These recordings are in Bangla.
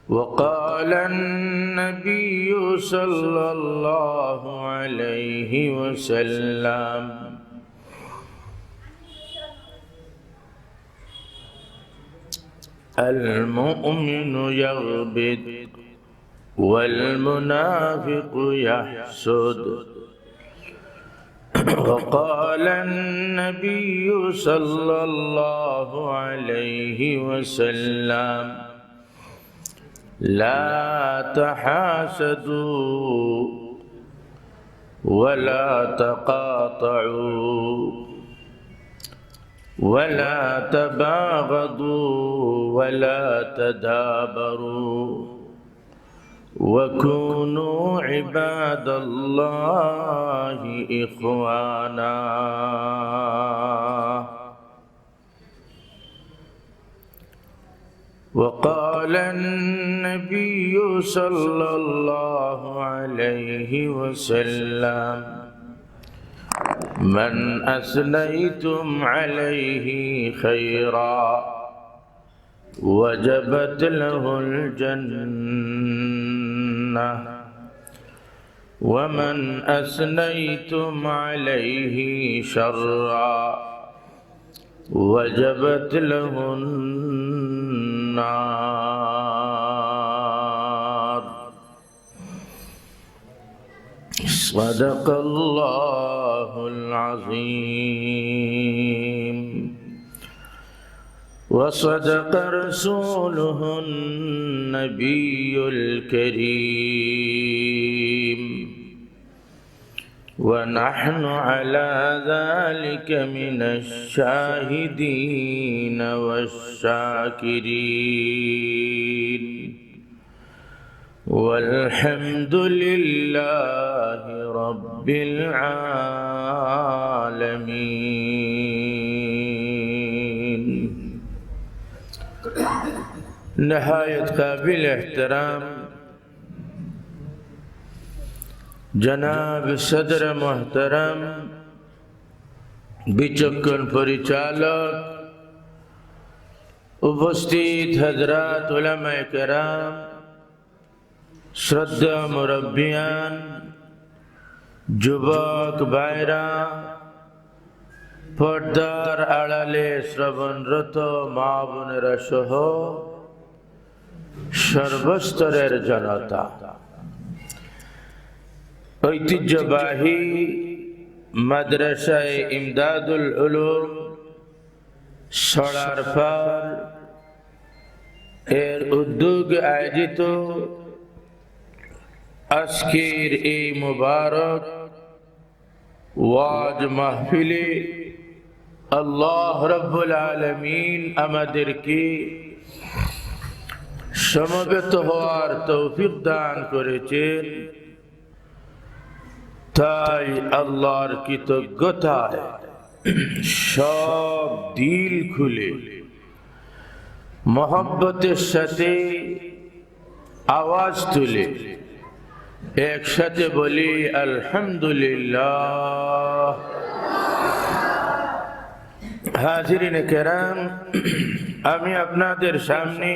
وقال النبي صلى الله عليه وسلم المؤمن يغبط والمنافق يحسد. وقال النبي صلى الله عليه وسلم لا تحاسدوا ولا تقاطعوا ولا تباغضوا ولا تدابروا وكونوا عباد الله إخوانا. وقال النبي صلى الله عليه وسلم من أثنيتم عليه خيرا وجبت له الجنة ومن أثنيتم عليه شرا وجبت له النار. صدق الله العظيم وصدق رسوله النبي الكريم ونحن على ذلك من الشاهدين والشاكرين والحمد لله رب العالمين. نهایت قابل احترام জনাব সদর মোহতরম, বিচক্ষণ পরিচালক, উপস্থিত হযরত উলামায়ে কেরাম, শ্রদ্ধা মুরব্বিয়ান, যুবক ভাইরা, পর্দার আড়ালে শ্রবণরত মা বোনেরা সহ সর্বস্তরের জনতা, ঐতিহ্যবাহী মাদ্রাসায়ে ইমদাদুল উলুম সরারপার এর উদ্যোগে আয়োজিত আজকের এই মুবারক ওয়াজ মাহফিলে আল্লাহ রাব্বুল আলামিন আমাদেরকে সমবেত হওয়ার তৌফিক দান করেছেন। তাই আল্লাহর কৃতজ্ঞতায় সব দিল খুলে মহব্বতের সাথে আওয়াজ তুলে একসাথে বলি আলহামদুলিল্লাহ। হাজিরিনে কেরাম, আমি আপনাদের সামনে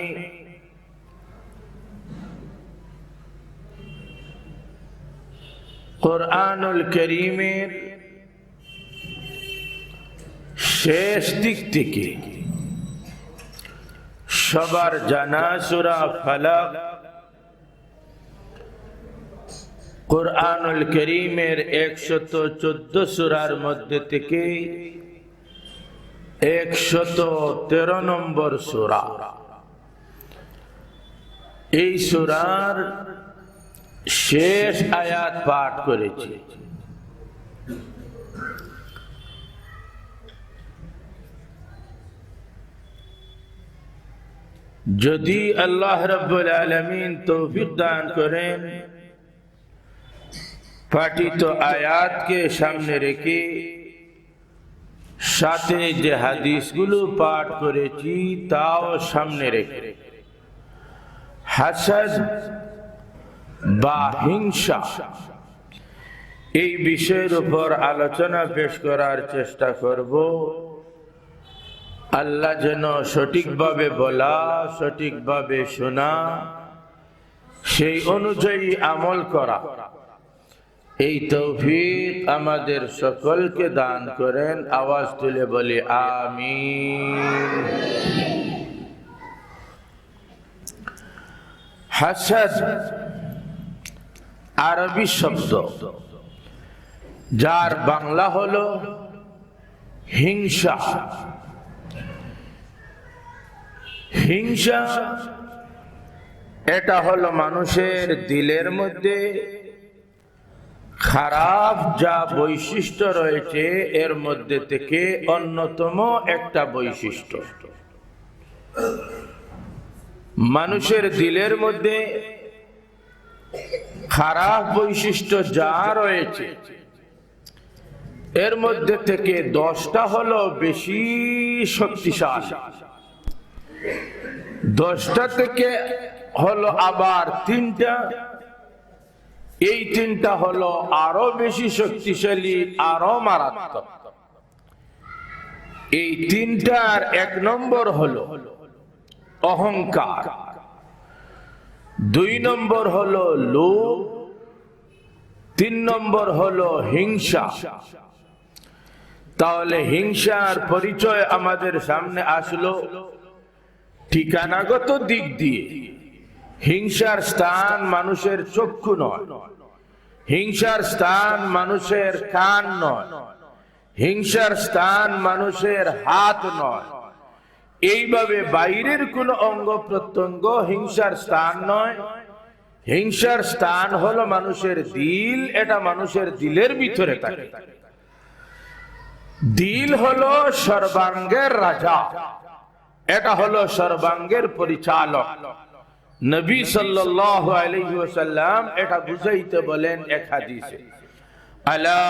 কুরআনুল কারীমের শেষ দিক থেকে সবার জানা সূরা ফালাক, কুরআনুল কারীমের 114 সূরার মধ্যে থেকে 113 নম্বর সূরা। এই সূরার শেষ আয়াত পাঠ করেছি। যদি আল্লাহ রাব্বুল আলামিন তৌফিক দান করেন, পাঠিত আয়াতকে সামনে রেখে সাথে যে হাদিসগুলো পাঠ করেছি তাও সামনে রেখে হাসাদ বা হিংসা এই বিষয়ের উপর আলোচনা পেশ করার চেষ্টা করব। আল্লাহ যেন সঠিকভাবে বলা, সঠিকভাবে শোনা সেই অনুযায়ী আমল করা, এই তৌফিক আমাদের সকলকে দান করেন। আওয়াজ তুলে বলি আমিন। হাসাদ আরবি শব্দ, যার বাংলা হলো হিংসা। হিংসা এটা হলো মানুষের দিলের মধ্যে খারাপ যা বৈশিষ্ট্য রয়েছে এর মধ্যে থেকে অন্যতম একটা বৈশিষ্ট্য। মানুষের দিলের মধ্যে খারাপ বৈশিষ্ট্য যা রয়েছে এর মধ্যে থেকে 10টা হলো বেশি শক্তিশালী, 10টা থেকে হলো আবার 3টা, এই 3টা হলো আরো বেশি শক্তিশালী, আরো মারাত্মক। এই 3টার 1 নম্বর হলো অহংকার, 2 নম্বর হলো লোভ, 3 নম্বর হলো হিংসা। তাহলে হিংসার পরিচয় আমাদের সামনে আসলো ঠিকানাগত দিক দিয়ে। হিংসার স্থান মানুষের চক্ষু নয়, হিংসার স্থান মানুষের কান নয়, হিংসার স্থান মানুষের হাত নয়। এইভাবে বাইরের কোন অঙ্গ প্রত্যঙ্গ হিংসার স্থান নয়। হিংসার স্থান হলো মানুষের দিল, এটা মানুষের দিলের ভিতরে থাকে। দিল হলো সর্বাঙ্গের রাজা, এটা হলো সর্বাঙ্গের পরিচালক। নবী সাল্লাল্লাহু আলাইহি ওয়াসাল্লাম এটা বুঝাইতে বলেন এক হাদিসে, আলা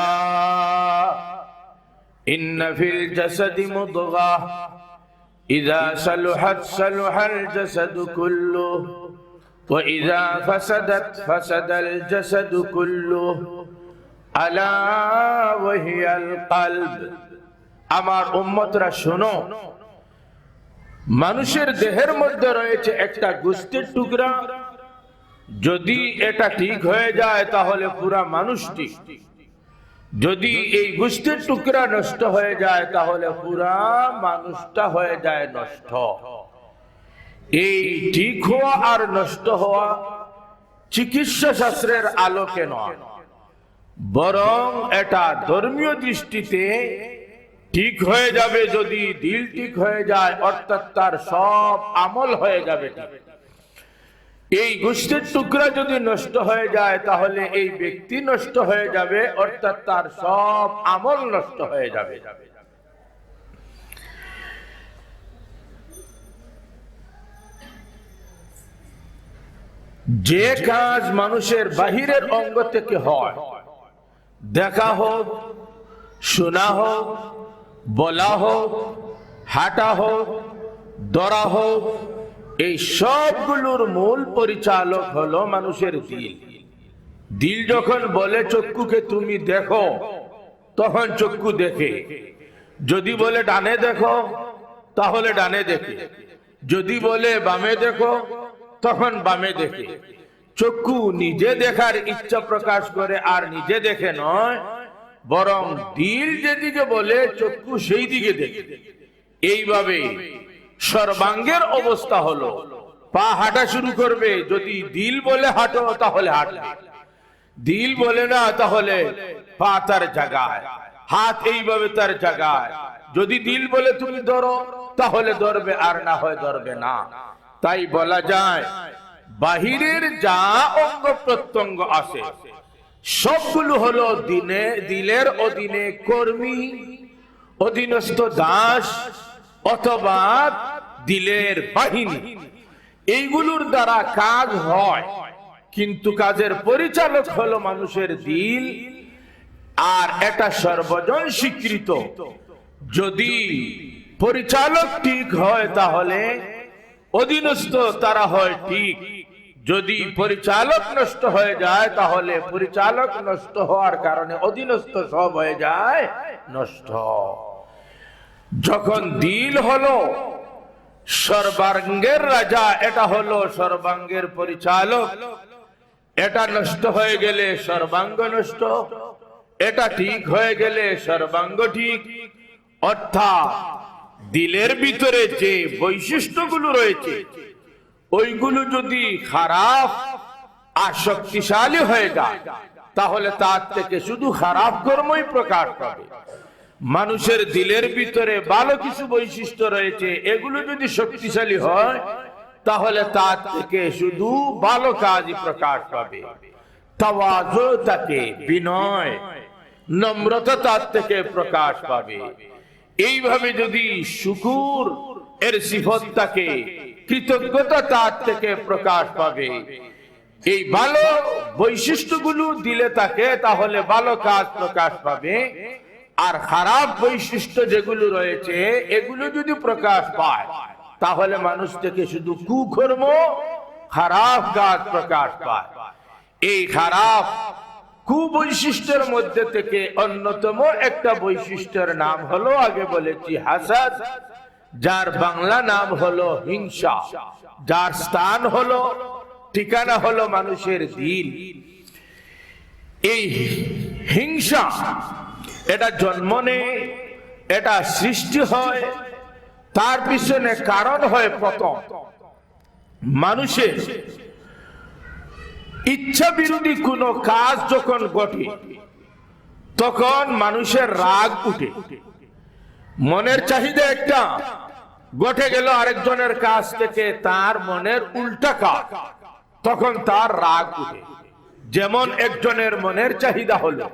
ইন্না ফিল জাসাদি মুদগাহ ইযা সালুহাত সালুহাল জাসাদু কুল্লুহু ওয়া ইযা ফাসাদাত ফাসাদাল জাসাদু কুল্লুহু আলা ওয়া হিয়াল কলব। আমার উম্মতরা শোনো, মানুষের দেহের মধ্যে রয়েছে একটা গোশতের টুকরা, যদি এটা ঠিক হয়ে যায় তাহলে পুরা মানুষ ঠিক। যদি এই গোশতের টুকরা নষ্ট হয়ে যায় তাহলে পুরা মানুষটা হয়ে যায় নষ্ট। এই ঠিক হওয়া আর নষ্ট হওয়া চিকিৎসা শাস্ত্রের আলোকে নয়, বরং এটা ধর্মীয় দৃষ্টিতে ঠিক হয়ে যাবে যদি দিল ঠিক হয়ে যায়, অর্থাৎ তার সব আমল হয়ে যাবে। এই গোশতের টুকরা যদি নষ্ট হয়ে যায় তাহলে এই ব্যক্তি নষ্ট হয়ে যাবে, অর্থাৎ তার সব আমল নষ্ট হয়ে যাবে। যে কাজ মানুষের বাহিরের অঙ্গ থেকে হয়, দেখা হোক, শোনা হোক, বলা হোক, হাঁটা হোক, ধরা হোক, এই সবগুলোর মূল পরিচালক হলো মানুষের দিল। দিল যখন বলে চক্ষুকে তুমি দেখো, তখন চক্ষু দেখে। যদি বলে ডানে দেখো, তাহলে ডানে দেখে। যদি বলে বামে দেখো, তখন বামে দেখে। চক্ষু নিজে দেখার ইচ্ছা প্রকাশ করে আর নিজে দেখে নয়, বরং দিল যেদিকে বলে চক্ষু সেই দিকে দেখে। এইভাবে সর্বাঙ্গের অবস্থা হলো, পা হাঁটা শুরু করবে, যদি দিল বলে হাঁটো তাহলে হাঁটবে, দিল বলে না তাহলে পা তার জায়গায়, হাত এইভাবে তার জায়গায়। যদি দিল বলে তুমি ধরো তাহলে ধরবে, আর না হয় ধরবে না। তাই বলা যায় বাহিরের যা অঙ্গ প্রত্যঙ্গ আছে সবগুলো হলো দিলের অধীনে কর্মী, অধীনস্থ দাস অথবা দিলের বাহিনী। এইগুলোর দ্বারা কাজ হয়, কিন্তু কাজের পরিচালক হলো মানুষের দিল। আর এটা সর্বজন স্বীকৃত, যদি পরিচালক ঠিক হয় তাহলে অধীনস্থ তারা হয় ঠিক। যদি পরিচালক নষ্ট হয়ে যায় তাহলে পরিচালক নষ্ট হওয়ার কারণে অধীনস্থ সব হয়ে যায় নষ্ট। যখন দিল হলো সর্বাঙ্গের রাজা, এটা হলো সর্বাঙ্গের পরিচালক। এটা নষ্ট হয়ে গেলে সর্বাঙ্গ নষ্ট, এটা ঠিক হয়ে গেলে সর্বাঙ্গ ঠিক। অর্থাৎ দিলের ভিতরে যে বৈশিষ্ট্যগুলো রয়েছে ওইগুলো যদি খারাপ আর শক্তিশালী হয়ে যায় তাহলে তার থেকে শুধু খারাপ কর্মই প্রকাশ পাবে। মানুষের দিলের ভিতরে ভালো কিছু বৈশিষ্ট্য রয়েছে, এগুলো যদি শক্তিশালী হয় তাহলে তার থেকে শুধু ভালো কাজই প্রকাশ পাবে। তাওয়াজু থাকে, বিনয় নম্রতা তার থেকে প্রকাশ পাবে। এইভাবে যদি শুকুর এর সিফত থাকে, কৃতজ্ঞতা তার থেকে প্রকাশ পাবে। এই ভালো বৈশিষ্ট্যগুলো দিলে থাকে তাহলে ভালো কাজ প্রকাশ পাবে। আর খারাপ বৈশিষ্ট্য যেগুলো রয়েছে এগুলো যদি প্রকাশ পায় তাহলে মানুষ থেকে শুধু কুকর্ম, খারাপ কাজ প্রকাশ পায়। এই খারাপ কুবৈশিষ্ট্যের মধ্যে থেকে অন্যতম একটা বৈশিষ্ট্যের নাম হলো, আগে বলেছি, হাসাদ, যার বাংলা নাম হলো হিংসা, যার স্থান হলো, ঠিকানা হলো মানুষের দিল। এই হিংসা এটা জন্ম নেয়, এটা সৃষ্টি হয়, তার পিছনে কারণ হয় প্রথম মানুষের ইচ্ছা বিরোধী কোনো কাজ যখন ঘটে তখন মানুষের রাগ উঠে। মনের চাহিদা একটা ঘটে গেল আরেকজনের কাছ থেকে, তার মনের উল্টা কাজ, তখন তার রাগ উঠে। যেমন একজনের মনের চাহিদা হলো,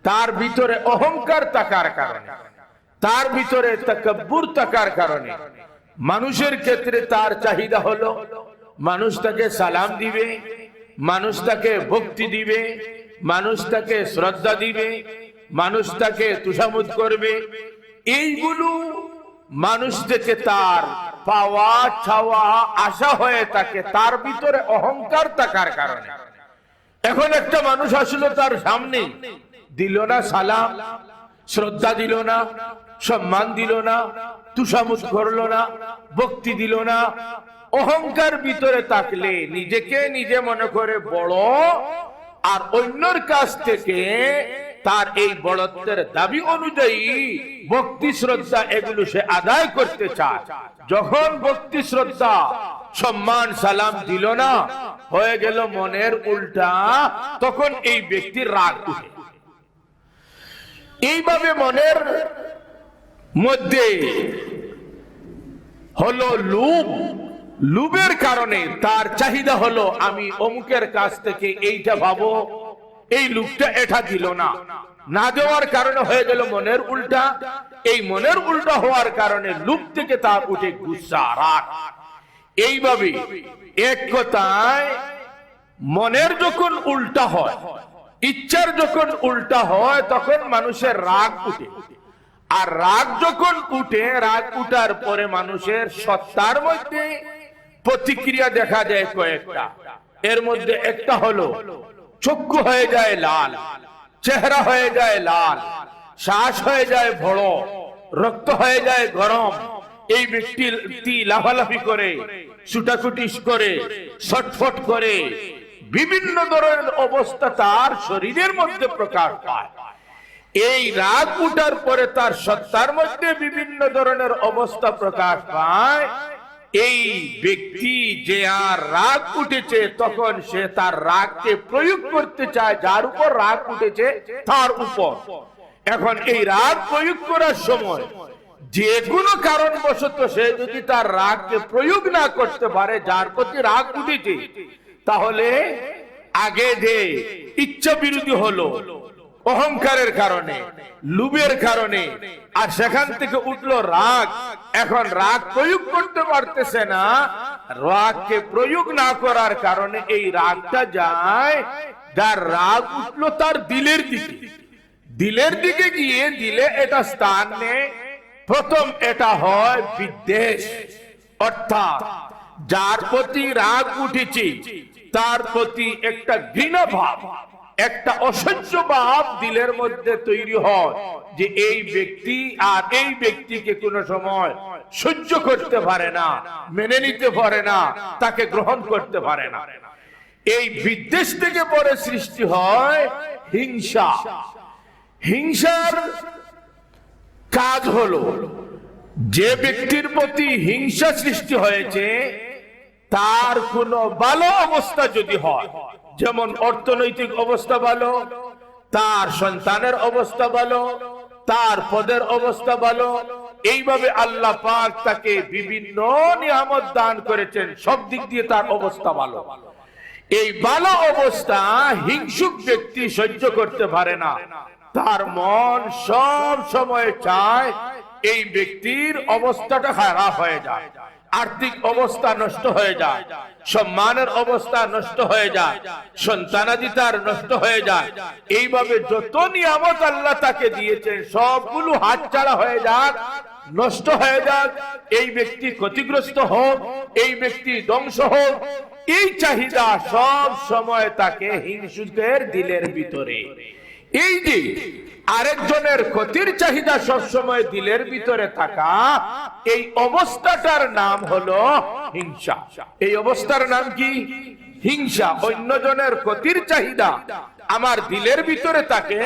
তার ভিতরে অহংকার থাকার কারণে, তার ভিতরে তাকাব্বুর থাকার কারণে মানুষের ক্ষেত্রে তার চাহিদা হলো মানুষ তাকে সালাম দিবে, মানুষ তাকে ভক্তি দিবে, মানুষ তাকে শ্রদ্ধা দিবে, মানুষ তাকে তুষামুদ করবে। এইগুলো মানুষ থেকে তার পাওয়া ছাওয়া আশা হয়ে থাকে, তার ভিতরে অহংকার থাকার কারণে। এখন একটা মানুষ আসলো তার সামনে, দিল না সালাম, শ্রদ্ধা দিল না, সম্মান দিল না, তুষামুদ করলো না, ভক্তি দিল না। অহংকার ভিতরে থাকলে নিজেকে নিজে মনে করে বড়, আর অন্যর কাছ থেকে তার এই বড়ত্বের দাবি অনুযায়ী ভক্তি শ্রদ্ধা এগুলো সে আদায় করতে চায়। যখন ভক্তি শ্রদ্ধা সম্মান সালাম দিল না, হয়ে গেল মনের উল্টা, তখন এই ব্যক্তির রাগ উঠে। এইভাবে মনের মধ্যে হলো লোভ, লোভের কারণে তার চাহিদা হলো আমি অমুকের কাছ থেকে এইটা পাবো, এই লোকটা এটা দিল না, না দেওয়ার কারণে হয়ে গেল মনের উল্টা। এই মনের উল্টা হওয়ার কারণে লোভ থেকে তার উঠে গুসা, রাগ। এইভাবে এক কথায় মনের যখন উল্টা হয়, ইচ্ছার যখন উল্টা হয়, তখন মানুষের রাগ উঠে। আর রাগ যখন উঠে, রাগ উঠার পরে মানুষের সত্তার মধ্যে প্রতিক্রিয়া দেখা যায় কয়েকটা। এর মধ্যে একটা হলো চক্ষু হয়ে যায় লাল, চেহারা হয়ে যায় লাল, শ্বাস হয়ে যায় বড়, রক্ত হয়ে যায় গরম। এই ব্যক্তি লাফালাফি করে, ছুটাছুটি করে, ছটফট করে, বিভিন্ন ধরনের অবস্থা তার শরীরের মধ্যে প্রকাশ পায়। এই রাগ উঠার পরে তার সত্তার মধ্যে বিভিন্ন ধরনের অবস্থা প্রকাশ পায়। এই ব্যক্তি যে আর রাগ উঠেছে, তখন সে তার রাগকে প্রয়োগ করতে চায় যার উপর রাগ উঠেছে তার উপর। এখন এই রাগ প্রয়োগ করার সময় যে কোনো কারণবশত সে যদি তার রাগকে প্রয়োগ না করতে পারে যার প্রতি রাগ উঠেছে, তাহলে আগে যে ইচ্ছা বিরোধী হলো অহংকারের কারণে, লোভের কারণে, আর সেখান থেকে উঠলো রাগ। এখন রাগ প্রয়োগ করতে পারতেছে না, রাগকে প্রয়োগ না করার কারণে এই রাগটা যায়, যার রাগ উঠলো তার দিলের দিকে। দিলের দিকে গিয়ে দিলে এটা স্থান নেয়। প্রথম এটা হয় বিদ্বেষ, অর্থাৎ যার প্রতি রাগ উঠেছে তার প্রতি একটা ঘৃণা ভাব, একটা অসহ্য ভাব দিলের মধ্যে তৈরি হয় যে এই ব্যক্তি আর এই ব্যক্তিকে কোনো সময় সহ্য করতে পারে না, মেনে নিতে পারে না, তাকে গ্রহণ করতে পারে না। এই বিদ্বেষ থেকে পরে সৃষ্টি হয় হিংসা। হিংসার কাজ হলো যে ব্যক্তির প্রতি হিংসা সৃষ্টি হয়েছে তার কোনো ভালো অবস্থা যদি হয়, যেমন অর্থনৈতিক অবস্থা ভালো, তার সন্তানের অবস্থা ভালো, তার পদের অবস্থা ভালো, এইভাবে আল্লাহ পাক তাকে বিভিন্ন নিয়ামত দান করেছেন, সব দিক দিয়ে তার অবস্থা ভালো। এই ভালো অবস্থা হিংসুক ব্যক্তি সহ্য করতে পারে না, তার মন সব সময় চায় এই ব্যক্তির অবস্থাটা খারাপ হয়ে যায়, আর্থিক অবস্থা নষ্ট হয়ে যায়, সম্মানের অবস্থা নষ্ট হয়ে যায়, সন্তানাদি তার নষ্ট হয়ে যায়। এইভাবে যত নিয়ামত আল্লাহ তাকে দিয়েছেন সবগুলো হাতছাড়া হয়ে যাক, নষ্ট হয়ে যাক, এই ব্যক্তি ক্ষতিগ্রস্ত হোক, এই ব্যক্তি ধ্বংস হোক, এই চাহিদা সব সময় তাকে হিংসুকের দিলের ভিতরে। এই যে আরেকজনের ক্ষতির চাহিদা সব সময় দিলের ভিতরে থাকা, এই অবস্থাটার নাম হলো হিংসা। এই অবস্থার নাম কি? হিংসা। অন্যজনের ক্ষতির চাহিদা আমার দিলের ভিতরে থাকে,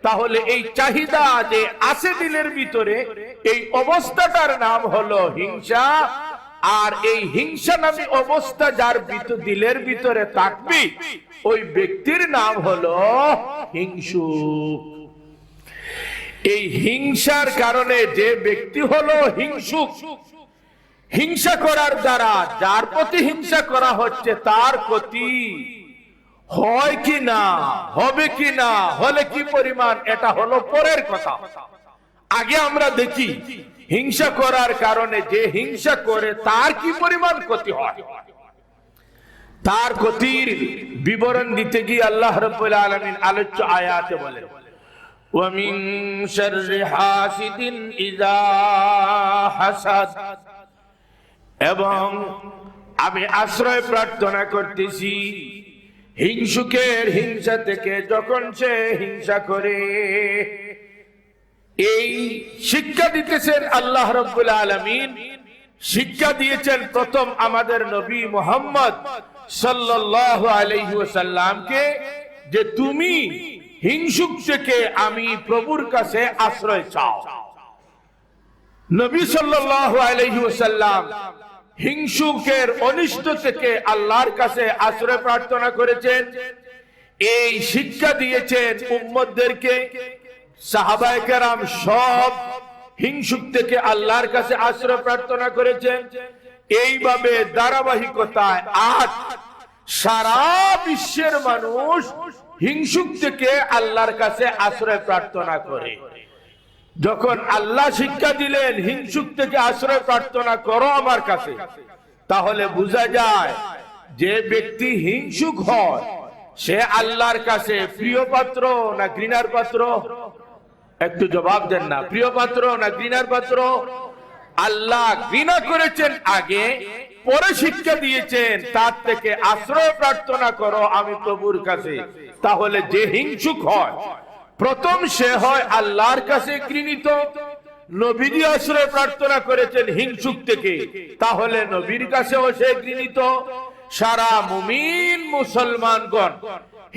তাহলে এই চাহিদা যে আছে দিলের ভিতরে, এই অবস্থাটার নাম হলো হিংসা। আর এই হিংসা নামী অবস্থা যার দিলের ভিতরে থাকবে, ওই ব্যক্তির নাম হলো হিংসুক। এই হিংসার কারণে যে ব্যক্তি হলো হিংসুক, হিংসা করার দ্বারা যার প্রতি হিংসা করা হচ্ছে তার ক্ষতি হয় কি না, হবে কি না, হলে কি পরিমাণ, এটা হলো পরের কথা। আগে আমরা দেখি হিংসা করার কারণে যে হিংসা করে তার কি পরিমাণ ক্ষতি হয়। তার ক্ষতির বিবরণ দিতে গিয়ে আল্লাহ রাব্বুল আলামিন আলোচ্য আয়াতে বলেন, ওয়া মিন শাররি হাসিদিন ইযা হাসাদ, এবং আমি আশ্রয় প্রার্থনা করতেছি হিংসুকের হিংসা থেকে যখন সে হিংসা করে। এই শিক্ষা দিতেছেন আল্লাহ রাব্বুল আলামিন, শিক্ষা দিয়েছেন প্রথম আমাদের নবী মুহাম্মদ সাল্লাল্লাহু আলাইহি ওয়াসাল্লামকে, যে তুমি হিংসুক থেকে আমি প্রভুর কাছে আশ্রয় চাও। নবী সাল্লাল্লাহু আলাইহি ওয়াসাল্লাম হিংসুকের অনিষ্ট থেকে আল্লাহর কাছে আশ্রয় প্রার্থনা করেছেন। এই শিক্ষা দিয়েছেন উম্মতদেরকে। সাহাবায়ে কেরাম সব হিংসুক থেকে আল্লাহর কাছে আশ্রয় প্রার্থনা করেছেন। এইভাবে ধারাবাহিকতায় আজ সারা বিশ্বের মানুষ হিংসুক থেকে আল্লাহর কাছে আশ্রয় প্রার্থনা করে। যখন আল্লাহ শিক্ষা দিলেন হিংসুক থেকে আশ্রয় প্রার্থনা করো আমার কাছে, তাহলে বোঝা যায় যে ব্যক্তি হিংসুক হয় সে আল্লাহর কাছে প্রিয় পাত্র না ঘৃণার পাত্র? একটু জবাব দেন না, প্রিয় পাত্র না ঘৃণার পাত্র? আল্লাহ ঘৃণা করেছেন আগে, পরে শিক্ষা দিয়েছেন তার থেকে আশ্রয় প্রার্থনা করো আমি প্রভুর কাছে। তাহলে যে হিংসুক হয় প্রথম সে হয় আল্লাহর কাছে ঘৃণিত। নবীজি আশ্রয় প্রার্থনা করেছেন হিংসুক থেকে, তাহলে নবীর কাছেও সে ঘৃণিত। সারা মুমিন মুসলমানগণ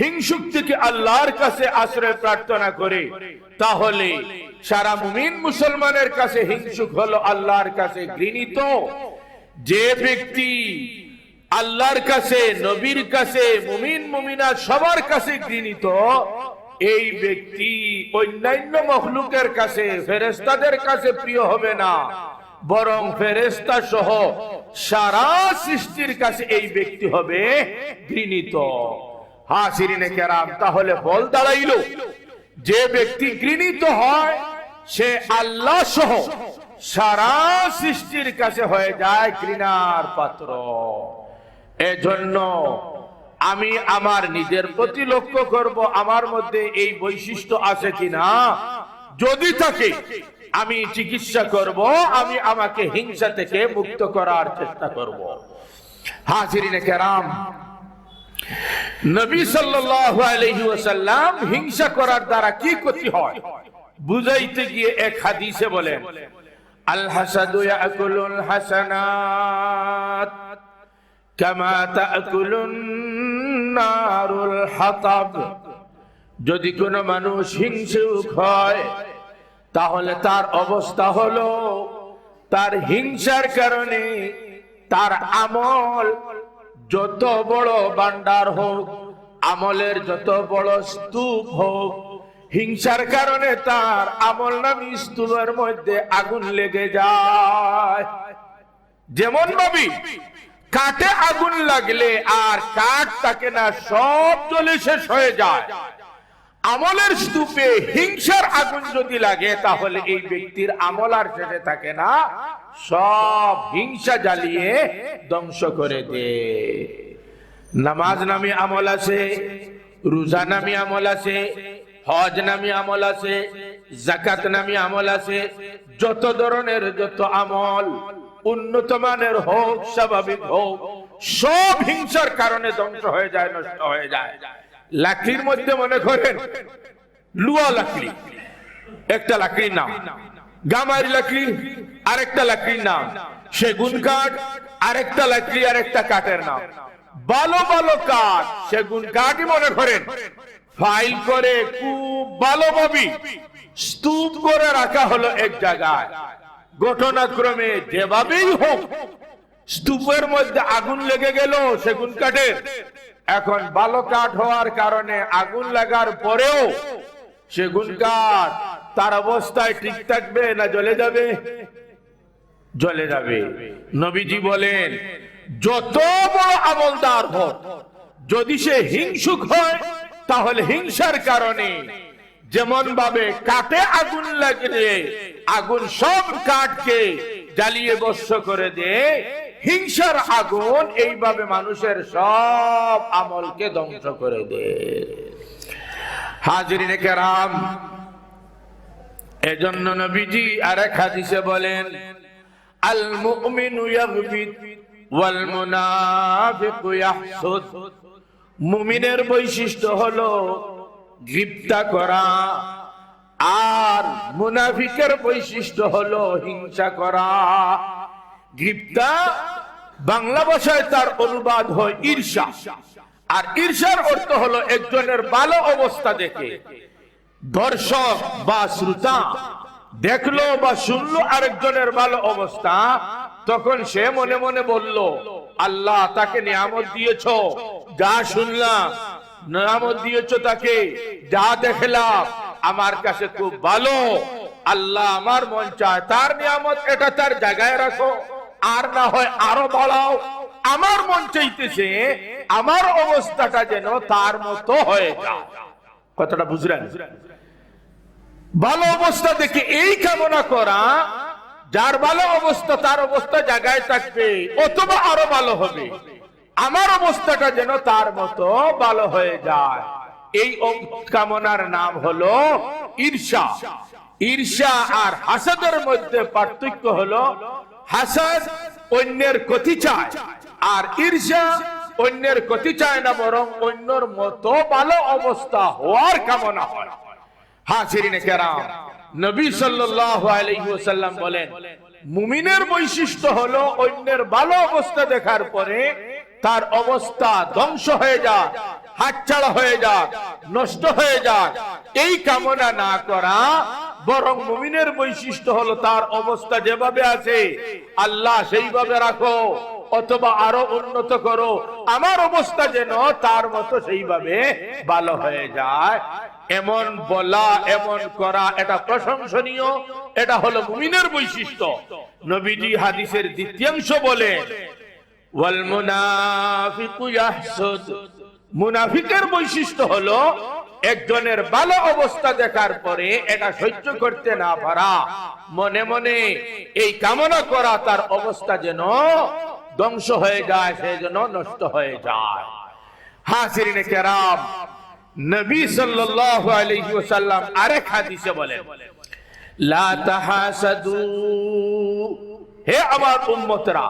হিংসুক থেকে আল্লাহর কাছে আশ্রয় প্রার্থনা করে, তাহলে সারা মুমিন মুসলমানের কাছে হিংসুক হলো আল্লাহর কাছে ঘৃণিত। যে ব্যক্তি আল্লাহর কাছে, নবীর কাছে, মুমিন মুমিনাত সবার কাছে ঘৃণিত, এই ব্যক্তি অন্যান্য মখলুকের কাছে, ফেরেশতাদের কাছে প্রিয় হবে না, বরং ফেরেশতা সহ সারা সৃষ্টির কাছে এই ব্যক্তি হবে ঘৃণিত। হাজিরিনে কেরাম, তাহলে বল দাঁড়াইল যে ব্যক্তি ঘৃণিত হয় সে আল্লাহ সহ সারা সৃষ্টির কাছে হয়ে যায় ঘৃণার পাত্র। এজন্য আমি আমার নিজের প্রতি লক্ষ্য করব আমার মধ্যে এই বৈশিষ্ট্য আছে কিনা। যদি থাকে আমি চিকিৎসা করব, আমি আমাকে হিংসা থেকে মুক্ত করার চেষ্টা করব। হাজিরিনে কেরাম, নবী সাল্লাল্লাহু আলাইহি ওয়াসাল্লাম হিংসা করার দ্বারা কি ক্ষতি হয় বুঝাইতে গিয়ে এক হাদিসে বলেন, আল হাসাদু ইয়াকুলুল হাসানাত কামা তাকুলুন নারুল হাতাব। যদি কোনো মানুষ হিংসুক হয় তাহলে তার অবস্থা হলো তার হিংসার কারণে তার আমল যত বড় ভান্ডার হোক, আমলের যত বড় স্তূপ হোক, হিংসার কারণে তার আমল নামী স্তূপের মধ্যে আগুন লেগে যায়। যেমন ভাবি কাঠে আগুন লাগলে আর কাঠ থাকে না, সব জ্বলে শেষ হয়ে যায়। আমলের স্তূপে হিংসার আগুন যদি লাগে তাহলে এই ব্যক্তির আমল আর শেষে থাকে না, সব হিংসা জ্বালিয়ে ধ্বংস করে দে। নামাজ নামী আমল আছে, রোজা নামী আমল আছে, হজ নামী আমল আছে, যাকাত নামী আমল আছে। যত ধরনের যত আমল উন্নত মানের হোক, স্বাভাবিক হোক, সব হিংসার কারণে ধ্বংস হয়ে যায়, নষ্ট হয়ে যায়। লাকড়ির মধ্যে মনে করেন লুয়া লাকড়ি একটা লাকড়ির নাম, গামারি লাকড়ি আরেকটা লাকড়ির নাম, সেগুন কাঠ আরেকটা লাকড়ি আরেকটা কাঠের নাম। ভালো ভালো কাঠ সেগুন কাঠই মনে করেন ফাইল করে খুব ভালোভাবে স্তূপ করে রাখা হলো এক জায়গায়। ঘটনাক্রমে যেভাবেই হোক স্তূপের মধ্যে আগুন লেগে গেল সেগুন কাঠের। এখন ভালো কাঠ হওয়ার কারণে আগুন লাগার পরেও সেগুন কাঠ তার অবস্থায় ঠিক থাকবে না জ্বলে যাবে? জ্বলে যাবে। নবীজি বলেন যত বড় আমলদার হোক যদি সে হিংসুক হয় তাহলে হিংসার কারণে যেমন ভাবে কাঠে আগুন লাগলে আগুন সব কাঠকে জ্বালিয়ে ভস্ম করে দেয়, হিংসার আগুন এইভাবে মানুষের সব আমলকে ধ্বংস করে দেয়। হাজিরিনে কেরাম, এজন্য নবীজি আরেক হাদিসে বলেন, আল মুমিনু ইয়াগবিত ওয়াল মুনাফিকু ইয়াহসুদ। মুমিনের বৈশিষ্ট্য হলো গিবতা করা, আর মুনাফিকের বৈশিষ্ট্য হলো হিংসা করা। গিবতা বাংলা ভাষায় তার অনুবাদ হয় ঈর্ষা, আর ঈর্ষার অর্থ হলো একজনের ভালো অবস্থা দেখে দর্শক বা শ্রোতা দেখলো বা শুনলো আরেকজনের ভালো অবস্থা, তখন সে মনে মনে বলল, আল্লাহ তাকে নিয়ামত দিয়েছো, যা শুনলাম, নিয়ামত দিয়েছো তাকে, যা দেখলাম আমার কাছে খুব ভালো, আল্লাহ আমার মন চায় তার নিয়ামত এটা তার জায়গায় রাখো, আর না হয় আরো বাড়াও। আমার মন চাইতেছে আমার অবস্থাটা যেন তার মতো হয়ে যায়। কথাটা বুঝলেন? ভালো অবস্থা দেখে এই কামনা করা, যার ভালো অবস্থা তার অবস্থা জায়গায় থাকবে অথবা আরো ভালো হবে, আমার অবস্থাটা যেন তার মতো ভালো হয়ে যায়, এই কামনার নাম হলো ঈর্ষা। ঈর্ষা আর হাসাদের মধ্যে পার্থক্য হলো, হাসাদ অন্যের ক্ষতি চায়, আর ঈর্ষা অন্যের ক্ষতি চায় না, বরং অন্যর মতো ভালো অবস্থা হওয়ার কামনা হয়। হাজিরিনে কেরাম, নবী সাল্লাল্লাহু আলাইহি ওয়াসাল্লাম বলেন, মুমিনের বৈশিষ্ট্য হলো অন্যের ভালো অবস্থা দেখার পরে তার অবস্থা ধ্বংস হয়ে যায়, হাতছাড়া হয়ে যায়, নষ্ট হয়ে যায়, এই কামনা না করা, বরং মুমিনের বৈশিষ্ট্য হলো তার অবস্থা যেভাবে আছে আল্লাহ সেইভাবে রাখো, অথবা আরো উন্নত করো, আমার অবস্থা যেন তার মতো সেইভাবে ভালো হয়ে যায়। এমন বলা, এমন করা, এটা প্রশংসনীয়, এটা হলো মুমিনের বৈশিষ্ট্য। নবীজি হাদিসের দ্বিতীয়াংশ বলেন, ওয়াল মুনাফিকু ইয়াহসুদ। মুনাফিকের বৈশিষ্ট্য হলো একজনের ভালো অবস্থা দেখার পরে এটা সহ্য করতে না পারা, মনে মনে এই কামনা করা তার অবস্থা যেন ধ্বংস হয়ে যায়, সে যেন নষ্ট হয়ে যায়। হাজিরিনে কেরাম, নবী সাল্লাল্লাহু আলাইহি ওয়াসাল্লাম আরেক হাদিসে বলেন, লা তাহাসাদু। হে আমার উম্মতরা,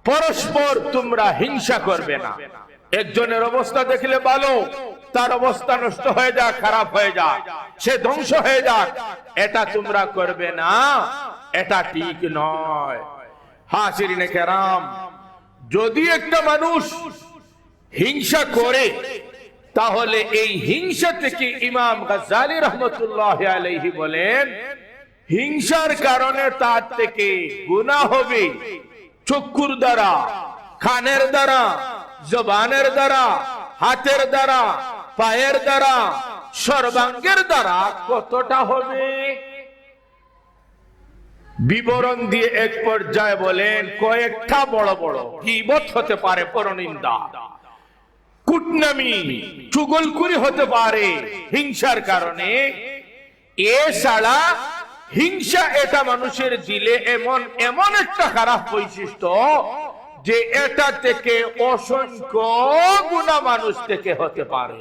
পরস্পর তোমরা হিংসা করবে না। একজনের অবস্থা দেখলে ভালো, তার অবস্থা নষ্ট হয়ে যাক, খারাপ হয়ে যাক, সে ধ্বংস হয়ে যাক, এটা তোমরা করবে না, এটা ঠিক নয়। হাজিরিনে কেরাম, যদি একটা মানুষ হিংসা করে, তাহলে এই হিংসা থেকে ইমাম গাজ্জালী রহমতুল্লাহ আলাইহি বলেন, হিংসার কারণে তার থেকে গুনাহ হবে চক্ষুর দ্বারা, কানের দ্বারা, জবানের দ্বারা, হাতের দ্বারা, পায়ের দ্বারা, সর্বাঙ্গের দ্বারা কতটা হবে বিবরণ দিয়ে এক পর্যায়ে বলেন কয়েকটা বড় বড় গীবত হতে পারে, পরনিন্দা, কুটনামি, চুগলখুরি হতে পারে হিংসার কারণে। এছাড়া হিংসা এটা মানুষের দিলে এমন এমন একটা খারাপ বৈশিষ্ট্য যে এটা থেকে অসংখ্য গুনাহ মানুষ থেকে হতে পারে।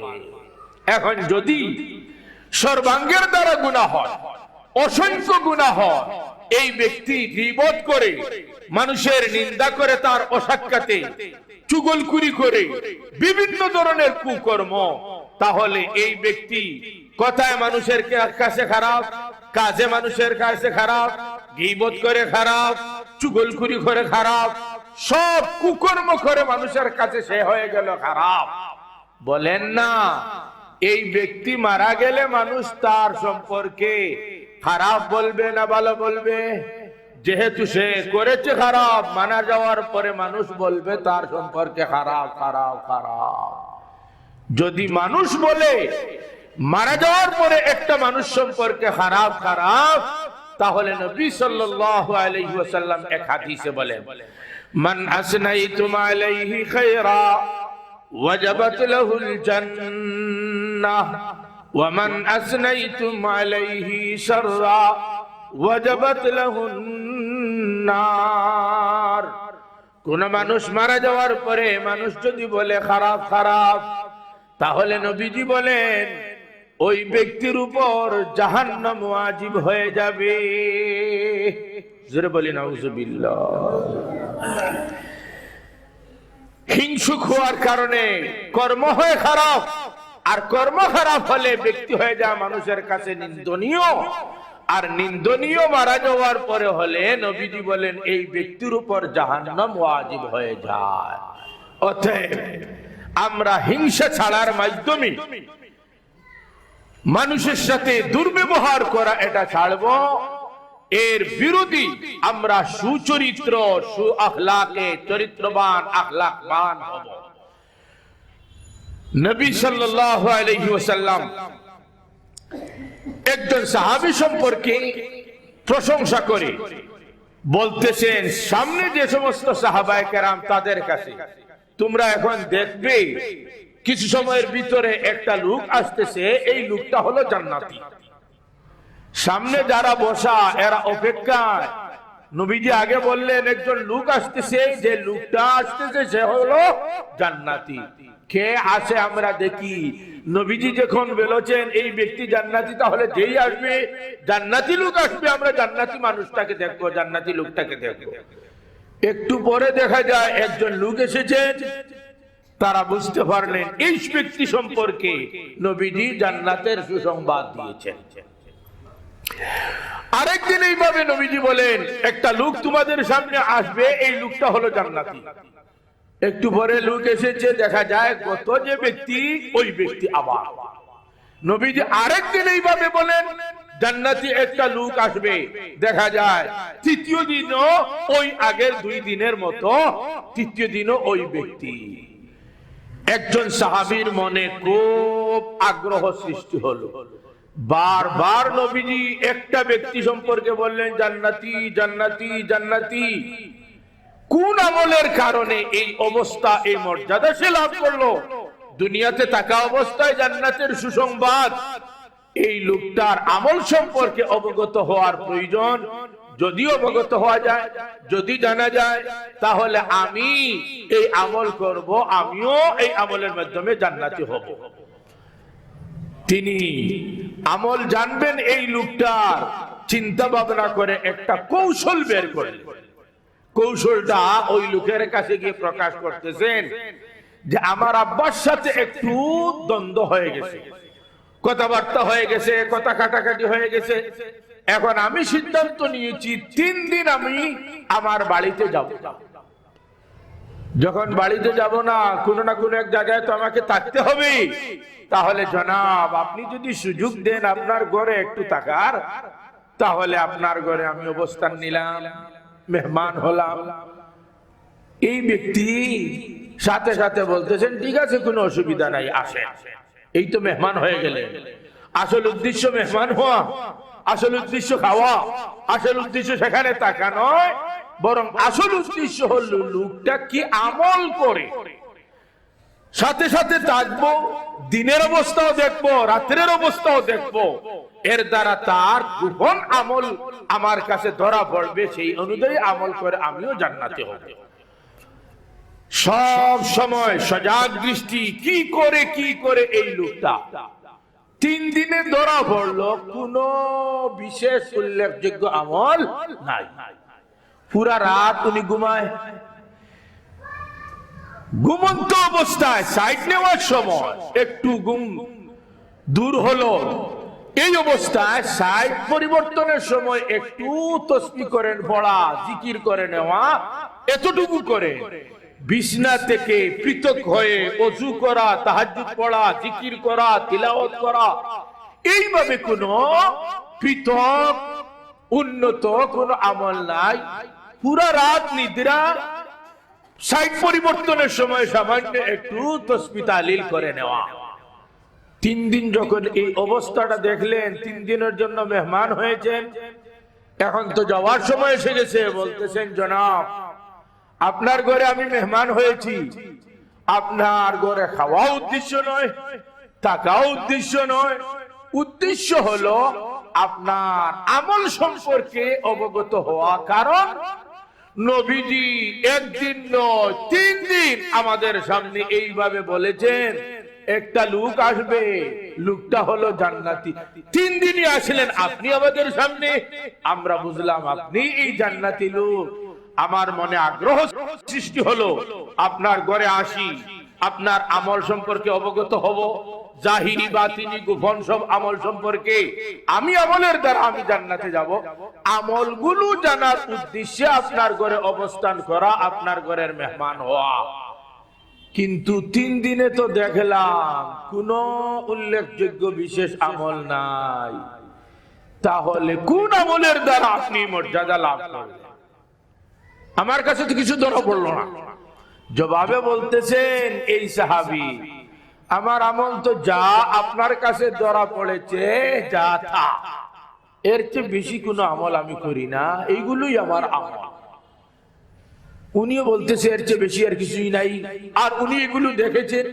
এখন যদি সর্বাঙ্গের দ্বারা গুনাহ হয়, অসংখ্য গুনাহ হয়, এই ব্যক্তি গীবত করে, মানুষের নিন্দা করে, তার অসাক্ষাতে চুগলখুরি করে, বিভিন্ন ধরনের কুকর্ম, তাহলে এই ব্যক্তি কথায় মানুষের কাছে খারাপ, কাজে মানুষের কাছে খারাপ, গীবত করে খারাপ, চুগলখুরি করে খারাপ, সব কুকর্ম করে মানুষের কাছে সে হয়ে গেল খারাপ। বলেন না, এই ব্যক্তি মারা গেলে মানুষ তার সম্পর্কে খারাপ বলবে না ভালো বলবে? যেহেতু সে করেছে খারাপ, মারা যাওয়ার পরে মানুষ বলবে তার সম্পর্কে খারাপ খারাপ খারাপ। যদি মানুষ বলে মারা যাওয়ার পরে একটা মানুষ সম্পর্কে খারাপ খারাপ, তাহলে নবী সাল্লাল্লাহু আলাইহি ওয়াসাল্লাম এক হাদিসে বলেন, মান আসনাইতুম আলাইহি খায়রা ওয়াজাবাত লাহুল জান্নাহ ওয়া মান আসনাইতুম আলাইহি শাররা ওয়াজাবাত লাহুন নার। কোন মানুষ মারা যাওয়ার পরে মানুষ যদি বলে খারাপ খারাপ, তাহলে নবীজি বলেন ওই ব্যক্তির উপর জাহান্নাম ওয়াজিব হয়ে যাবে। জোরে বলি নাউজুবিল্লাহ। হিংসুক হওয়ার কারণে কর্ম হয় খারাপ, আর কর্ম খারাপ হলে ব্যক্তি হয়ে যায় মানুষের কাছে নিন্দনীয়, আর নিন্দনীয় মারা যাওয়ার পরে হলে নবীজি বলেন এই ব্যক্তির উপর জাহান্নাম ওয়াজিব হয়ে যায়। অতএব আমরা হিংসা ছাড়ার মাধ্যমে মানুষের সাথে দুর্ব্যবহার করা এটা ছাড়বো, এর বিরোধী আমরা সুচরিত্র, সু আখলাকে, চরিত্রবান, আখলাকবান হব। নবী সাল্লাল্লাহু আলাইহি ওয়াসাল্লাম একজন সাহাবী সম্পর্কে প্রশংসা করে বলতেছেন সামনে যে সমস্ত সাহাবায়ে কেরাম তাদের কাছে, তোমরা এখন দেখবে কিছু সময়ের ভিতরে একটা লোক আসতেছে, এই লোকটা হলো জান্নাতি। সামনে যারা বসা এরা অপেক্ষায়। নবীজি আগে বললেন একজন লোক আসতেছে, যে লোকটা আসতেছে সে হলো জান্নাতি। কে আসে আমরা দেখি। নবীজি যখন বলেছেন এই ব্যক্তি জান্নাতি, তাহলে যেই আসবে জান্নাতি লোক আসবে, আমরা জান্নাতি মানুষটাকে দেখবো, জান্নাতি লোকটাকে দেখবো। একটু পরে দেখা যায় একজন লোক এসেছেন, তারা বুঝতে পারলেন এই ব্যক্তি সম্পর্কে নবীজি জান্নাতের সুসংবাদ দিয়েছেন। আরেকদিন এইভাবে নবীজি বলেন একটা লোক তোমাদের সামনে আসবে, এই লোকটা হলো জান্নাতি। একটু পরে লোক এসেছে, দেখা যায় গত যে ব্যক্তি ওই ব্যক্তি আবার। নবীজি আরেকদিন এইভাবে বলেন জান্নাতি একটা লোক আসবে, দেখা যায় তৃতীয় দিনও ওই আগের 2 দিনের মতো, তৃতীয় দিনও ওই ব্যক্তি। একজন সাহাবীর মনে খুব আগ্রহ সৃষ্টি হলো। বারবার নবীজি একটা ব্যক্তি সম্পর্কে বললেন জান্নাতি জান্নাতি জান্নাতি। কোন আমলের কারণে এই অবস্থা, এই মর্যাদা সে লাভ করলো? দুনিয়াতে থাকা অবস্থায় জান্নাতের সুসংবাদ। এই লোকটার আমল সম্পর্কে অবগত হওয়ার প্রয়োজন। যদি অবগত হওয়া যায়, যদি জানা যায়, তাহলে আমি এই আমল করব, আমিও এই আমলের মাধ্যমে জান্নাতি হব। তিনি আমল জানবেন এই লোকটার চিন্তা ভাবনা করে একটা কৌশল বের করলেন। কৌশলটা ওই লোকের কাছে গিয়ে প্রকাশ করতেছেন যে আমার আব্বার সাথে একটু দ্বন্দ্ব হয়ে গেছে, কথাবার্তা হয়ে গেছে, কথা কাটাকাটি হয়ে গেছে। এখন আমি সিদ্ধান্ত নিয়েছি 3 দিন আমি আমার বাড়িতে যাব। যখন বাড়িতে যাব না, কোনো না কোনো এক জায়গায় তো আমাকে থাকতে হবে। তাহলে জনাব আপনি যদি সুযোগ দেন আপনার ঘরে একটু থাকার, তাহলে আপনার ঘরে আমি অবস্থান নিলাম, মেহমান হলাম। এই ব্যক্তি সাথে সাথে বলতেছেন ঠিক আছে, কোনো অসুবিধা নাই, আসেন, এই তো মেহমান হয়ে গেলেন। আসল উদ্দেশ্য মেহমান হওয়া, আসল উদ্দেশ্য খাওয়া, আসল উদ্দেশ্য সেখানে থাকা নয়, বরং আসল উদ্দেশ্য হলো লোকটা কি আমল করে। সাথে সাথে থাকবো, দিনের অবস্থাও দেখবো, রাত্রের অবস্থাও দেখবো, এর দ্বারা তার গোপন আমল আমার কাছে ধরা পড়বে, সেই অনুযায়ী আমল করে আমিও জান্নাতে হব। সব সময় সজাগ দৃষ্টি, কি করে এই লোকটা 3 দিনে ধরা পড়লো, কোন বিশেষ উল্লেখযোগ্য আমল নাই। পুরা রাত উনি ঘুমায়, ঘুমন্ত অবস্থায় সাইড নেওয়ার সময় একটু ঘুম দূর হলো, এই অবস্থায় সাইড পরিবর্তনের সময় একটু তসবিহ করেন পড়া, জিকির করে নেওয়া, এতটুকু করে বিছনা থেকে পৃথক হয়ে ওযু করা, তাহাজ্জুদ পড়া, জিকির করা, তিলাওয়াত করা, এইভাবে কোন পৃথক উন্নত কোন আমল নাই। পুরা রাত নিদ্রা, সাইড পরিবর্তনের সময় সামান্য একটু তাসবিহ তাহলিল করে নেওয়া। 3 দিন যখন এই অবস্থাটা দেখলেন, 3 দিনের জন্য মেহমান হয়েছেন, এখন তো যাওয়ার সময় এসে গেছে। বলতেছেন জনাব আপনার ঘরে আমি মেহমান হয়েছি, আপনার ঘরে খাওয়া উদ্দেশ্য নয়, থাকা উদ্দেশ্য নয়, উদ্দেশ্য হলো আপনার আমল সম্পর্কে অবগত হওয়া। কারণ নবীজি একদিন নয় 3 দিন আমাদের সামনে এইভাবে বলেছেন একটা লোক আসবে, লোকটা হলো জান্নাতি। 3 দিনই আসলেন আপনি আমাদের সামনে, আমরা বুঝলাম আপনি এই জান্নাতি লোক। আমার মনে আগ্রহ সৃষ্টি হলো আপনার ঘরে আসি, আপনার আমল সম্পর্কে অবগত হব, জাহিরি বাতিনি গোপন সব আমল সম্পর্কে। আমি আমলের দ্বারা আমি জান্নাতে যাব, আমলগুলো জানার উদ্দেশ্যে আপনার ঘরে অবস্থান করা, আপনার ঘরের মেহমান হওয়া। কিন্তু 3 দিনে তো দেখলাম কোন উল্লেখযোগ্য বিশেষ আমল নাই। তাহলে কোন আমলের দ্বারা আপনি মর্যাদা লাভ করলেন? আমার কাছে তো কিছু ধরা পড়লো না। জবাবে বলতেছেন এই সাহাবী, আমার আমল তো যা আপনার কাছে ধরা পড়েছে, যা থা, এর চেয়ে বেশি কোনো আমল আমি করি না, এইগুলোই আমার আমল। উনিও বলতেছে এর চেয়ে বেশি আর কিছুই নাই, আর উনি এগুলো দেখেছেন,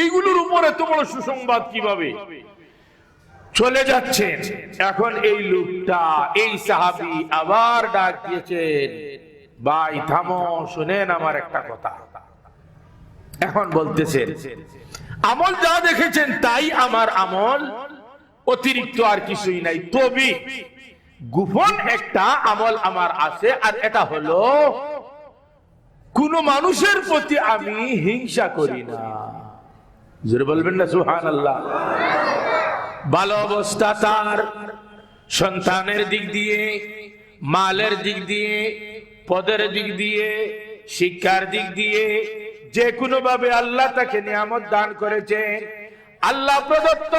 এইগুলোর উপরে তো বড় সুসংবাদ কিভাবে চলে যাচ্ছেন। এখন এই লোকটা, এই সাহাবী আবার ডাক দিয়েছেন, ভাই থামো, শুনেন আমার একটা কথা। এখন বলতেছেন আমল যা দেখেছেন তাই আমার আমল, অতিরিক্ত আর কিছুই নাই। তবে গোপন একটা আমল আমার আছে, আর এটা হলো কোন মানুষের প্রতি আমি হিংসা করি না। জোরে বলবেন না সুবহানাল্লাহ। ভালো অবস্থা তার সন্তানের দিক দিয়ে, মালের দিক দিয়ে, পদের দিক দিয়ে, শিক্ষার দিক দিয়ে, যে কোনো ভাবে আল্লাহ তাকে নিয়ামত দান করেছেন। আল্লাহ প্রদত্ত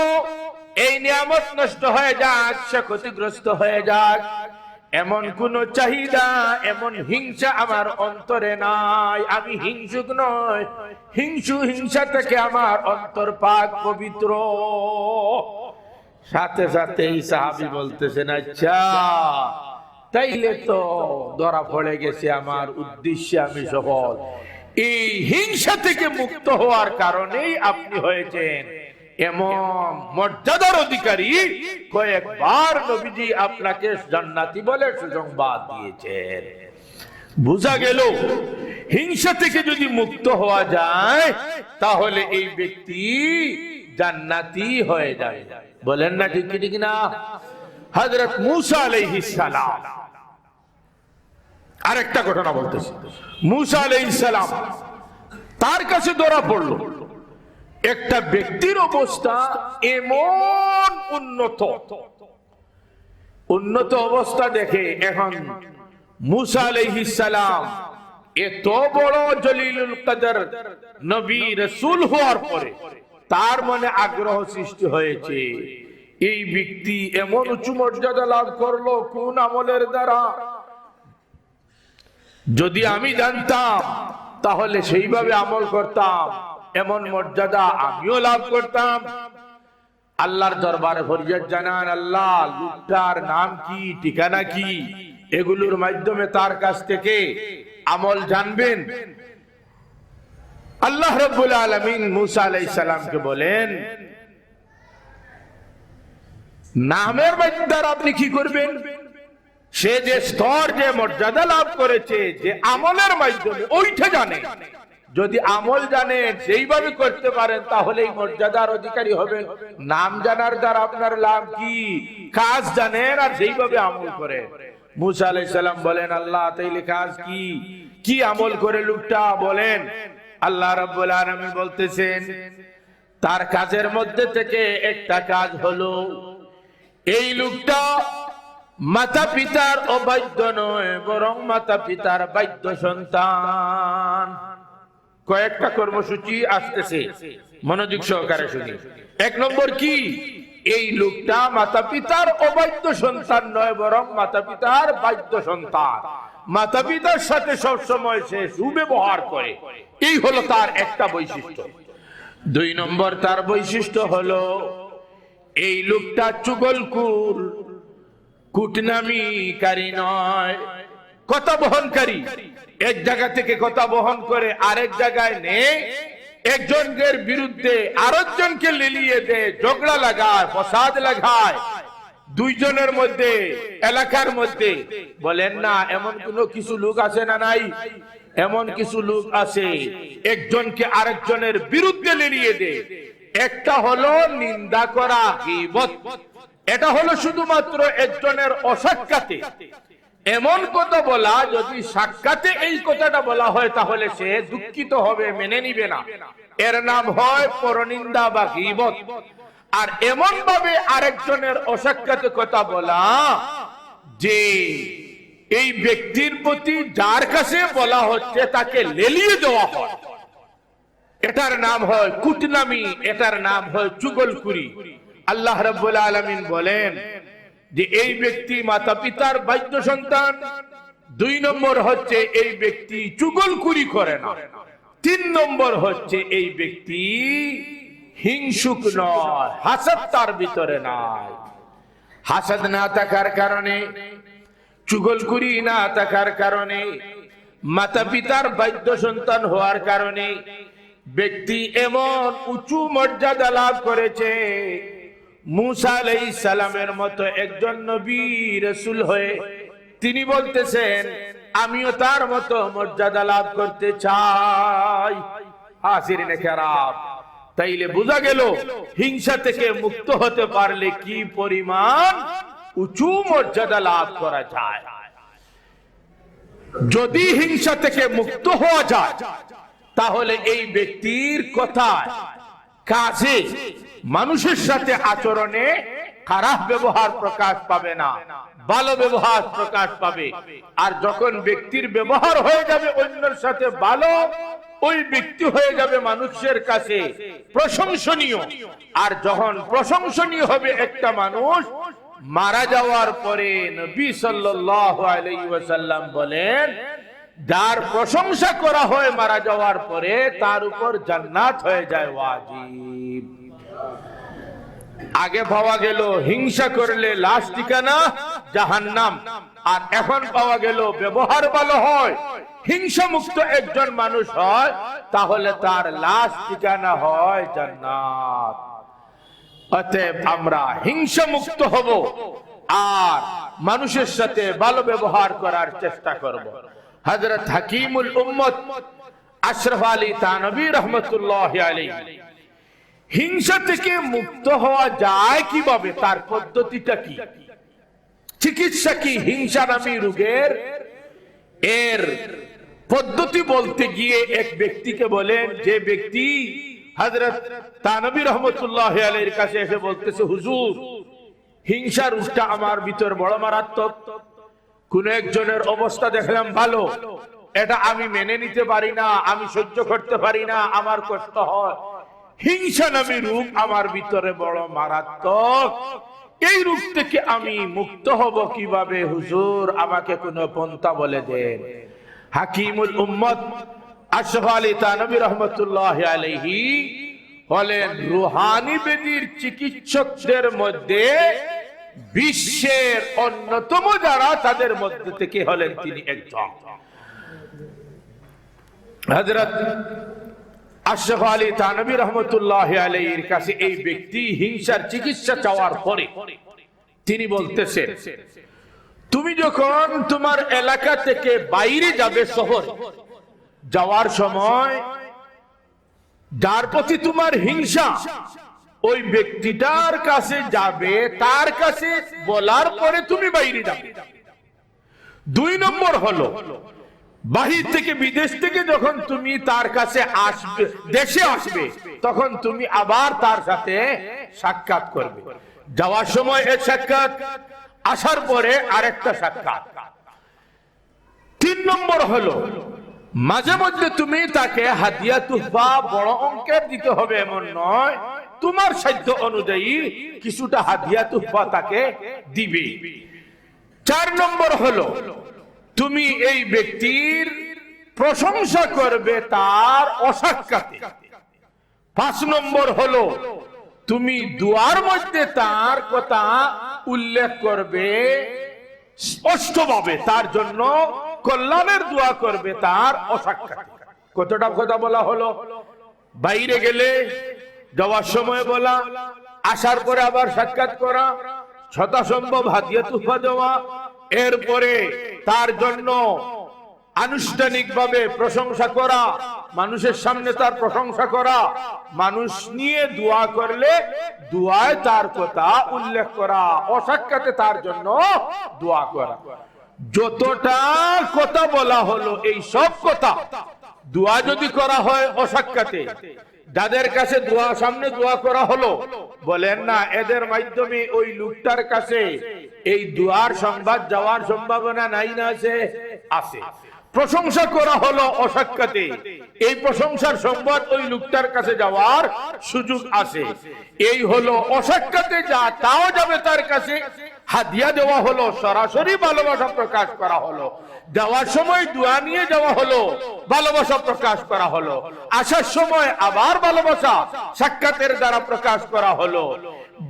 এই নিয়ামত নষ্ট হয়ে যাক, সে ক্ষতিগ্রস্ত হয়ে যাক, এমন কোন চাহিদা, এমন হিংসা আমার অন্তরে নাই। আমি হিংসুক নয়, হিংসা থেকে আমার অন্তর পাক পবিত্র। সাথে সাথে এই সাহাবী বলতেছেন আচ্ছা তাইলে তো ধরা পড়ে গেছে, আমার উদ্দেশ্যে আমি সফল। এই হিংসা থেকে মুক্ত হওয়ার কারণেই আপনি হয়েছেন এমন মর্যাদার অধিকারী। কয়েকবার নবীজি আপনাকে জান্নাতি বলে সুসংবাদ দিয়েছেন। বোঝা গেল হিংসা থেকে যদি মুক্ত হওয়া যায় তাহলে এই ব্যক্তি জান্নাতি হয়ে যায়। বলেন না ঠিক ঠিক না? হযরত মূসা আলাইহিস সালাম, আরেকটা ঘটনা বলতেছি। মূসা আলাইহিস সালাম তার কাছে ধরা পড়লো একটা ব্যক্তির অবস্থা এমন উন্নত অবস্থা দেখে এখন মুসা আলাইহিস সালাম এত বড় জলিলুল কদর নবী রাসূল হওয়ার পরে তার মনে আগ্রহ সৃষ্টি হয়েছে, এই ব্যক্তি এমন উঁচু মর্যাদা লাভ করলো কোন আমলের দ্বারা। যদি আমি জানতাম তাহলে সেইভাবে আমল করতাম, এমন মর্যাদা আমিও লাভ করতাম। আল্লাহর দরবারে ফরিয়াদ জানান, আল্লাহ লোকটার নাম কি, ঠিকানা কি, এগুলোর মাধ্যমে তার কাছ থেকে আমল জানবেন। আল্লাহ রাব্বুল আলামিন মুসা আলাইহিস সালামকে বলেন, নামের মাধ্যমে আপনি কি করবেন? সে যে স্তর, যে মর্যাদা লাভ করেছে, যে আমলের মাধ্যমে ওইটা জানে। যদি আমল জানেন, সেইভাবে করতে পারেন, তাহলে এই মর্যাদার অধিকারী হবেন। নাম জানার দ্বারা আপনার লাভ কি? কাজ জানেন আর সেইভাবে আমল করেন। মুসা আলাইহিস সালাম বলেন, আল্লাহ তাইলে কাজ কি, কি আমল করে লোকটা বলেন। আল্লাহ রাব্বুল আলামিন বলতেছেন, তার কাজের মধ্যে থেকে একটা কাজ হলো, এই লোকটা মাতা পিতার অবাধ্য নয়, বরং মাতা পিতার বাধ্য সন্তান। কয়েকটা কর্মসূচি আসতেছে, মনোযোগ সহকারে শুনি। এক নম্বর কি? এই লোকটা মাতা পিতার অবাধ্য সন্তান নয়, বরং মাতা পিতার বাধ্য সন্তান। মাতা পিতার সাথে সবসময় সে সুব্যবহার করে, এই হলো তার একটা বৈশিষ্ট্য। দুই নম্বর তার বৈশিষ্ট্য হলো, এই লোকটা চুগলখোর, কূটনামিকারী নয়, কথা বহনকারী। এক জায়গা থেকে কথা বহন করে আরেক জায়গায় নেই, একজনের বিরুদ্ধে আরেকজনকে লেলিয়ে দেয়, ঝগড়া লাগায়, ফসাদ লাগায় দুইজনের মধ্যে, এলাকার মধ্যে। বলেন না, এমন কোন কিছু লোক আছে না নাই? এমন কিছু লোক আছে একজনকে আরেকজনের বিরুদ্ধে লেলিয়ে দেয়। একটা হলো নিন্দা করা, গীবত। এটা হলো শুধুমাত্র একজনের অসাক্ষাতে এমন কথা বলা, যদি সাক্ষাতে এই কথাটা বলা হয় তাহলে সে দুঃখিত হবে, মেনে নিবে না। এর নাম হয় পরনিন্দা বা গীবত। আর এমন ভাবে আরেকজনের অসাক্ষাতে কথা বলা যে এই ব্যক্তির প্রতি যার কাছে বলা হচ্ছে তাকে লেলিয়ে দেওয়া হয়, এটার নাম হয় কুটনামি, এটার নাম হয় চুগলখুরি। আল্লাহ রাব্বুল আলামিন বলেন যে এই ব্যক্তি মাতা পিতার বাধ্য সন্তান। দুই নম্বর হচ্ছে এই ব্যক্তি চুগলখুরি করে না। তিন নম্বর হচ্ছে এই ব্যক্তি হিংসুক নয়, হাসাদ তার ভিতরে নাই। হাসাদ না থাকার কারণে, চুগলখুরি না থাকার কারণে, মাতা পিতার বাধ্য সন্তান হওয়ার কারণে ব্যক্তি এমন উঁচু মর্যাদা লাভ করেছে, মুসা আলাইহিস সালামের মতো একজন নবী রাসূল হয়ে তিনি বলতেছেন, আমিও তার মতো মর্যাদা লাভ করতে চাই। হাজিরিনে কেরাম, তাইলে বোঝা গেল হিংসা থেকে মুক্ত হতে পারলে কি পরিমাণ উঁচু মর্যাদা লাভ করা যায়। যদি হিংসা থেকে মুক্ত হওয়া যায় তাহলে এই ব্যক্তির কথায়, কাজে, মানুষের সাথে আচরণে খারাপ ব্যবহার প্রকাশ পাবে না, ভালো ব্যবহার প্রকাশ পাবে। আর যখন ব্যক্তির ব্যবহার হয়ে যাবে অন্যের সাথে ভালো, ওই ব্যক্তি হয়ে যাবে মানুষের কাছে প্রশংসনীয়। আর যখন প্রশংসনীয় হবে একটা মানুষ, মারা যাওয়ার পরে নবী সাল্লাল্লাহু আলাইহি ওয়াসাল্লাম বলেন, যার প্রশংসা করা হয় মারা যাওয়ার পরে তার উপর জান্নাত হয়ে যায় ওয়াজিব। আগে পাওয়া গেল হিংসা করলে লাশ ঠিকানা জাহান্নাম, আর এখন পাওয়া গেল ব্যবহার ভালো হয়, হিংসা মুক্ত একজন মানুষ হয়, তাহলে তার লাশ ঠিকানা হয় জান্নাত। অতএব আমরা হিংসা মুক্ত হব আর মানুষের সাথে ভালো ব্যবহার করার চেষ্টা করব। হযরত হাকিমুল উম্মত আশরাফ আলী থানভী রাহমাতুল্লাহি আলাইহি হিংসা থেকে মুক্ত হওয়া যায় কিভাবে, তার পদ্ধতিটা কি, চিকিৎসা কি হিংসা নামী রোগের, এর পদ্ধতি বলতে গিয়ে এক ব্যক্তিকে বলেন, যে ব্যক্তি হযরত তানবী রহমতুল্লাহ আলাইহির কাছে এসে বলতেছে, হুজুর হিংসার রূপটা আমার ভিতর বড় মারাত্মক, কোন একজনের অবস্থা দেখলাম ভালো, এটা আমি মেনে নিতে পারি না, আমি সহ্য করতে পারি না, আমার কষ্ট হয়, হিংসা নামী রূপ আমার ভিতরে বড় মারাত্মক, এই রূপ থেকে আমি মুক্ত হব কিভাবে হুজুর, আমাকে কোন পন্থা বলে দেন। হাকিমুল উম্মত আশরাফ আলী থানভী রাহমাতুল্লাহ আলাইহি হলেন রুহানি বেদির চিকিৎসকদের মধ্যে বিশ্বের অন্যতম যারা, তাদের মধ্যে থেকে হলেন তিনি একজন। হযরত আশরাফ আলী থানভী রাহমাতুল্লাহ আলাইহির কাছে এই ব্যক্তি হিংসার চিকিৎসা চাওয়ার পরে তিনি বলতেছেন, তুমি যখন তোমার এলাকা থেকে বাইরে যাবে শহর, যাওয়ার সময় যার প্রতি তোমার হিংসা, ওই ব্যক্তিটার কাছে যাবে, তার কাছে বলার পরে তুমি বাইরে যাবে। 2 নম্বর হলো, বাহির থেকে বিদেশ থেকে যখন তুমি তার কাছে আসবে, দেশে আসবে, তখন তুমি আবার তার সাথে সাক্ষাৎ করবে। যাওয়ার সময় এক সাক্ষাৎ, আসার পরে আরেকটা সাক্ষাৎ। 3 নম্বর হলো, মাঝে মধ্যে তুমি তাকে হাদিয়া তুহফা বড় অঙ্কের দিতে হবে এমন নয়, তোমার সাধ্য অনুযায়ী কিছুটা হাদিয়া তুহফা তাকে দিবে। 4 নম্বর হলো, তুমি এই ব্যক্তির প্রশংসা করবে তার অসাক্ষাতে। 5 নম্বর হলো, তুমি দুয়ার মধ্যে তার কথা উল্লেখ করবে স্পষ্টভাবে, তার জন্য কল্যাণের দোয়া করবে তার অসাক্ষাতে। কতটা কথা বলা হলো? বাইরে গেলে যাওয়ার সময় বলা, আসার পরে আবার সাক্ষাৎ করা, যথাসম্ভব হাদিয়া তুহফা দেওয়া, এরপরে তার জন্য আনুষ্ঠানিকভাবে প্রশংসা করা, মানুষের সামনে তার প্রশংসা করা, মানুষ নিয়ে দোয়া করলে দোয়ায় তার কথা উল্লেখ করা, অসাক্ষাতে তার জন্য দোয়া করা। যতটা কথা বলা হলো, এই সব কথা দোয়া যদি করা হয় অসাক্ষাতে, যাদের কাছে দোয়া, সামনে দোয়া করা হলো, বলেন না এদের মাধ্যমে ওই লোকটার কাছে এই দোয়ার সংবাদ যাওয়ার সম্ভাবনা নাই না আছে? আছে। প্রশংসা করা হলো অসাক্ষাতে, এই প্রশংসার সংবাদ ওই লোকটার কাছে যাওয়ার সুযোগ আছে। এই হলো অসাক্ষাতে যা, তাও যাবে তার কাছে। হাদিয়া দেওয়া হলো, সরাসরি ভালোবাসা প্রকাশ করা হলো। যাওয়ার সময় দোয়া নিয়ে যাওয়া হলো, ভালোবাসা প্রকাশ করা হলো। আসার সময় আবার ভালোবাসা সাক্ষাতের দ্বারা প্রকাশ করা হলো।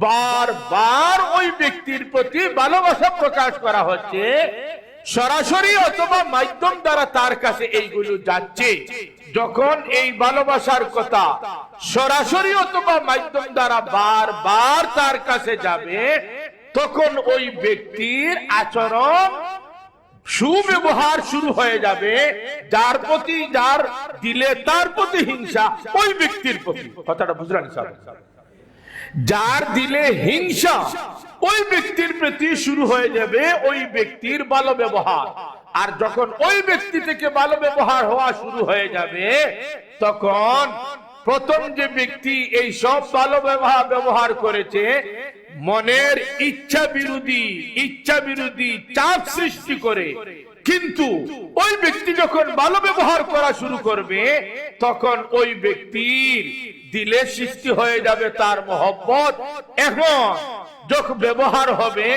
বারবার ওই ব্যক্তির প্রতি ভালোবাসা প্রকাশ করা হচ্ছে, সরাসরি অথবা মাধ্যম দ্বারা তার কাছে এইগুলো যাচ্ছে। যখন এই ভালোবাসার কথা সরাসরি অথবা মাধ্যম দ্বারা বারবার তার কাছে যাবে, তখন ওই ব্যক্তির আচরণ, সুব্যবহার শুরু হয়ে যাবে। যার প্রতি, যার দিলে তার প্রতি হিংসা, ওই ব্যক্তির প্রতি, কথাটা বুঝলেন স্যার? যার দিলে হিংসা, ওই ব্যক্তির প্রতি শুরু হয়ে যাবে ওই ব্যক্তির ভালো ব্যবহার। আর যখন ওই ব্যক্তি থেকে ভালো ব্যবহার হওয়া শুরু হয়ে যাবে, তখন প্রথম যে ব্যক্তি এই সব ভালো ব্যবহার করেছে, মনের ইচ্ছা বিরোধী চাপ সৃষ্টি করে, কিন্তু ওই ব্যক্তি যখন ভালো ব্যবহার করা শুরু করবে, তখন ওই ব্যক্তির দিলে সৃষ্টি হয়ে যাবে তার মহব্বত। এখন যখন ব্যবহার হবে,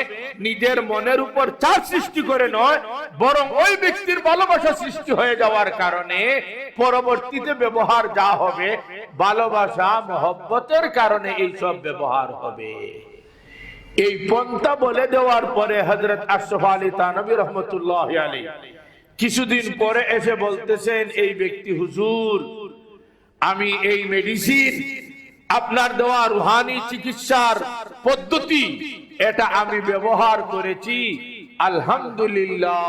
নিজের মনের উপর চাপ সৃষ্টি করে নয়, বরং ওই ব্যক্তির ভালোবাসা সৃষ্টি হয়ে যাওয়ার কারণে পরবর্তীতে ব্যবহার যা হবে, ভালোবাসা মহব্বতের কারণে এই সব ব্যবহার হবে। এই পন্থা বলে দেওয়ার পরে হযরত আশরাফ আলী থানভী রাহমাতুল্লাহ আলাইহি কিছুদিন পরে এসে বলতেছেন, এই ব্যক্তি, হুজুর আমি এই মেডিসিন, আপনার দেওয়া রুহানি চিকিৎসার পদ্ধতি, এটা আমি ব্যবহার করেছি, আলহামদুলিল্লাহ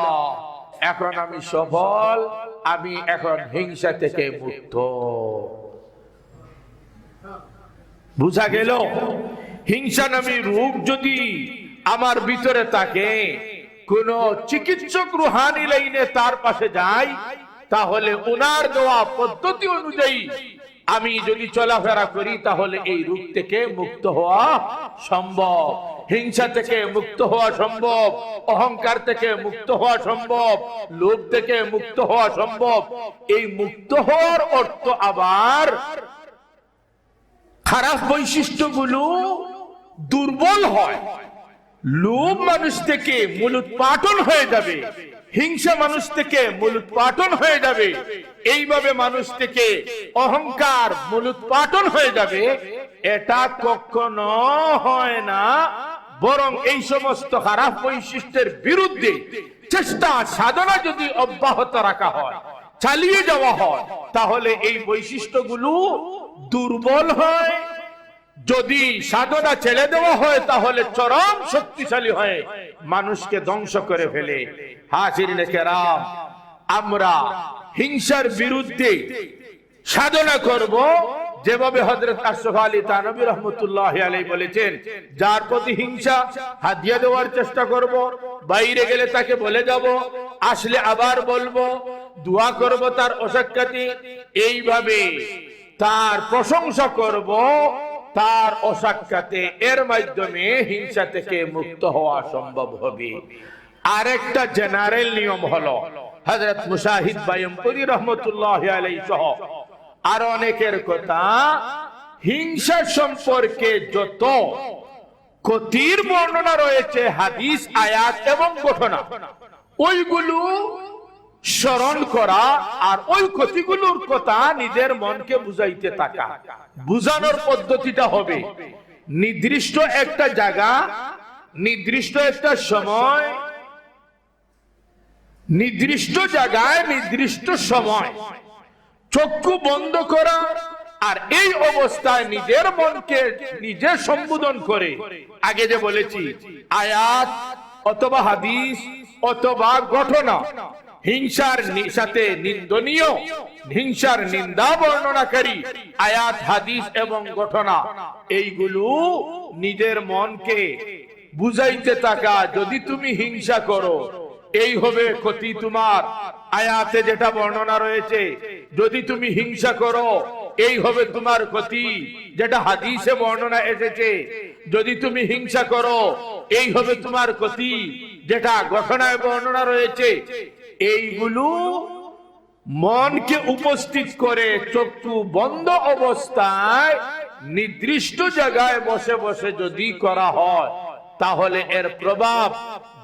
এখন আমি সফল, আমি এখন হিংসা থেকে মুক্ত। বুঝা গেল? হিংসা নামী রোগ যদি আমার ভিতরে থাকে, কোন চিকিৎসক রুহানি লাইনে তার পাশে যায়, তাহলে উনার দেওয়া পদ্ধতি অনুযায়ী আমি যদি চলাফেরা করি তাহলে এই রোগ থেকে মুক্ত হওয়া সম্ভব, হিংসা থেকে মুক্ত হওয়া সম্ভব, অহংকার থেকে মুক্ত হওয়া সম্ভব, লোভ থেকে মুক্ত হওয়া সম্ভব। এই মুক্ত হওয়ার অর্থ আবার খারাপ বৈশিষ্ট্যগুলো দুর্বল হয়। লোভ মানুষ থেকে মূলোৎপাটন হয়ে যাবে, হিংসা মানুষ থেকে মূলোৎপাটন হয়ে যাবে, এইভাবে মানুষ থেকে অহংকার মূলোৎপাটন হয়ে যাবে। এটা কখনো হয় না, বরং এই সমস্ত খারাপ বৈশিষ্ট্যের বিরুদ্ধে চেষ্টা সাধনা যদি অব্যাহত রাখা হয়, চালিয়ে যাওয়া হয়, তাহলে এই বৈশিষ্ট্যগুলো দুর্বল হয়। যদি সাধনা ছেড়ে দেওয়া হয় তাহলে চরম শক্তিশালী হয়ে মানুষকে ধ্বংস করে ফেলে। হাজিরিনে কেরাম, আমরা হিংসার বিরুদ্ধে সাধনা করব যেভাবে হযরত আশরাফ আলী থানভী রাহমাতুল্লাহি আলাইহি বলেছেন, যার প্রতি হিংসা হাদিয়া দেওয়ার চেষ্টা করব, বাইরে গেলে তাকে বলে যাব, আসলে আবার বলবো, দোয়া করব তার অসাক্ষাতে, এইভাবে তার প্রশংসা করব তার অসাক্ষাতে। এর মাধ্যমে হিংসা থেকে মুক্ত হওয়া সম্ভব হবে। আরেকটা জেনারেল নিয়ম হলো হযরত মুশাহিদ বাইম্পুরী রাহমাতুল্লাহি আলাইহি সহ আর অনেকের কথা, হিংসা সম্পর্কে যত ক্ষতির বর্ণনা রয়েছে হাদিস, আয়াত এবং ঘটনা, ওইগুলো স্মরণ করা আর ওই ক্ষতিগুলোর কথা নিজের মনকে বুঝাইতে থাকা। বুঝানোর পদ্ধতিটা হবে নির্দিষ্ট একটা জায়গা, নির্দিষ্ট একটা সময়, নির্দিষ্ট জায়গায় নির্দিষ্ট সময় চক্ষু বন্ধ করা, আর এই অবস্থায় নিজের মনকে নিজে সম্বোধন করে, আগে যে বলেছি আয়াত অথবা হাদিস অথবা ঘটনা, হিংসার সাথে নিন্দনীয়, হিংসার নিন্দা বর্ণনাকারী আয়াত, হাদিস এবং ঘটনা, এইগুলো নিজের মনকে বুঝাইতে থাকা। যদি তুমি হিংসা করো এই হবে ক্ষতি তোমার, আয়াতে যেটা বর্ণনা রয়েছে, যদি তুমি হিংসা করো এই হবে তোমার ক্ষতি, যেটা হাদিসে বর্ণনা এসেছে, যদি তুমি হিংসা করো এই হবে তোমার ক্ষতি, যেটা ঘটনায় বর্ণনা রয়েছে। এইগুলো মনকে উপস্থিত করে চক্ষু বন্ধ অবস্থায় নির্দিষ্ট জায়গায় বসে বসে যদি করা হয়, তাহলে এর প্রভাব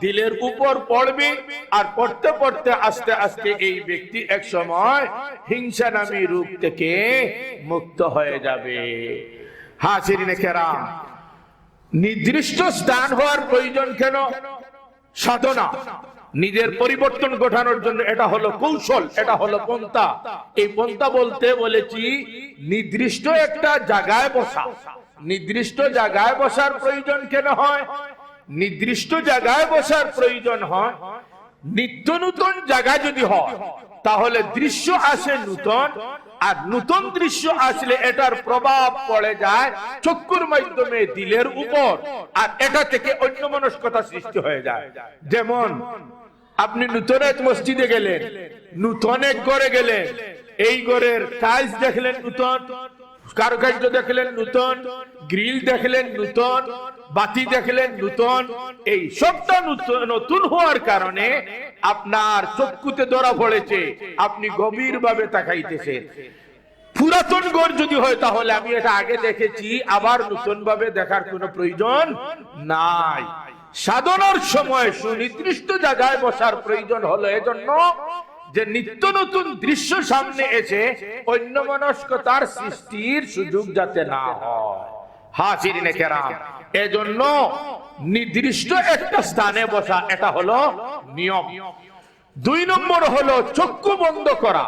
দিলের উপর পড়বে, আর পড়তে পড়তে আস্তে আস্তে এই ব্যক্তি এক সময় হিংসা নামী রূপ থেকে মুক্ত হয়ে যাবে। হাজিরিনে কেরাম, নির্দিষ্ট স্থান হওয়ার প্রয়োজন কেন? সাধনা, নিজের পরিবর্তন ঘটানোর জন্য। এটা হলো কৌশল, এটা হলো পন্থা। এই পন্থা বলতে বলেছি নির্দিষ্ট একটা জায়গায় বসা। নির্দিষ্ট জায়গায় বসার প্রয়োজন কেন হয়? নির্দিষ্ট জায়গায় বসার প্রয়োজন হয় নিত্য নতুন জায়গা যদি হয়, তাহলে দৃশ্য আসে নতুন, আর নতুন দৃশ্য আসলে এটার প্রভাব পড়ে যায় চক্ষুর মাধ্যমে দিলের উপর, আর এটা থেকে অন্যমনস্কতা সৃষ্টি হয়ে যায়। যেমন আপনি নতুন এক মসজিদে গেলেন, নতুন এক ঘরে গেলেন, এই ঘরের টাইলস দেখলেন নতুন, কারুকার্য দেখলেন নতুন, গ্রিল দেখলেন নতুন, বাতি দেখলেন নতুন। এই সবটা নতুন হওয়ার কারণে আপনার চক্ষুতে ধরা পড়েছে, আপনি গভীর ভাবে তাকাইতেছেন। পুরাতন ঘর যদি হয় তাহলে আমি এটা আগে দেখেছি, আবার নতুন ভাবে দেখার কোনো প্রয়োজন নাই। সাধনার সময় সুনির্দিষ্ট জায়গায় বসার প্রয়োজন হলো এজন্য যে নিত্য নতুন দৃশ্য সামনে এসে অন্যমনস্কতার সৃষ্টির সুযোগ যাতে না হয়। হাজিরিনে কেরাম, এজন্য নির্দিষ্ট একটা স্থানে বসা, এটা হলো নিয়ম। 2 নম্বর হলো চক্ষু বন্ধ করা।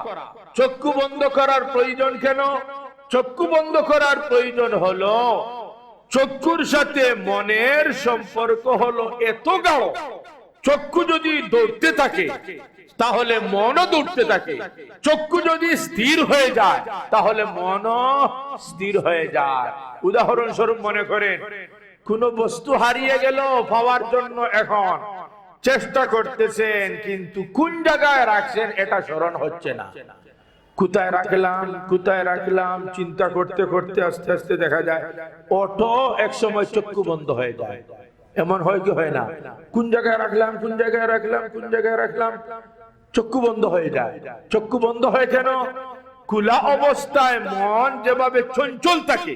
চক্ষু বন্ধ করার প্রয়োজন কেন? চক্ষু বন্ধ করার প্রয়োজন হলো চক্ষুর সাথে মনের সম্পর্ক হলো এত গাঢ়, চক্ষু যদি দৌড়তে থাকে তাহলে মনও দৌড়তে থাকে, চক্ষু যদি স্থির হয়ে যায় তাহলে মনও স্থির হয়ে যায়। উদাহরণস্বরূপ মনে করেন কোন বস্তু হারিয়ে গেল পাওয়ার জন্য, এখন চেষ্টা করতেছেন, কিন্তু কোন জায়গায় রাখছেন এটা স্মরণ হচ্ছে না। কোথায় রাখলাম চিন্তা করতে করতে আস্তে আস্তে দেখা যায় অটো এক সময় চক্ষু বন্ধ হয়ে যায়। এমন হয় কি হয় না? কোন জায়গায় রাখলাম চক্ষু বন্ধ হয়ে যায়। চক্ষু বন্ধ হয় কেন? খোলা অবস্থায় মন যেভাবে চঞ্চল থাকে,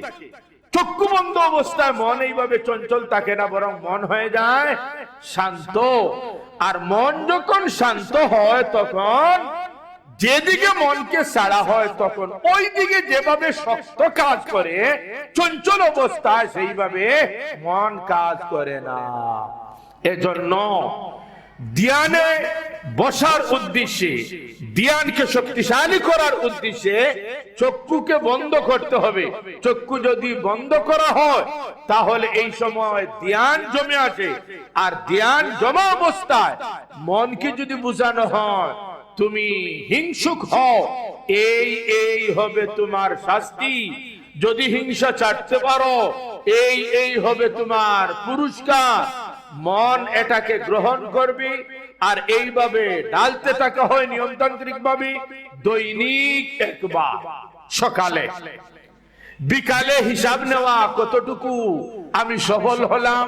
চক্ষু বন্ধ অবস্থায় মন এইভাবে চঞ্চল থাকে না, বরং মন হয়ে যায় শান্ত। আর মন যখন শান্ত হয় তখন যেদিকে মনকে ছাড়া হয় তখন ওই দিকে যেভাবে শক্ত কাজ করে, চঞ্চল অবস্থায় সেইভাবে মন কাজ করে না। এজন্য ধ্যানে বসার উদ্দেশ্যে, ধ্যানকে শক্তিশালী করার উদ্দেশ্যে চক্ষুকে বন্ধ করতে হবে। চক্ষু যদি বন্ধ করা হয় তাহলে এই সময় ধ্যান জমে আসে। আর ধ্যান জমা অবস্থায় মনকে যদি বোঝানো হয় তুমি হিংসুক হও, এই হবে তোমার শাস্তি। যদি হিংসা ছাড়তে পারো এই হবে তোমার পুরস্কার। মন এটাকে গ্রহণ করবে আর এইভাবে ডালতে থাকা হয় নিয়মতান্ত্রিক ভাবে। দৈনিক একবার সকালে বিকালে হিসাব নেওয়া কতটুকু আমি সফল হলাম,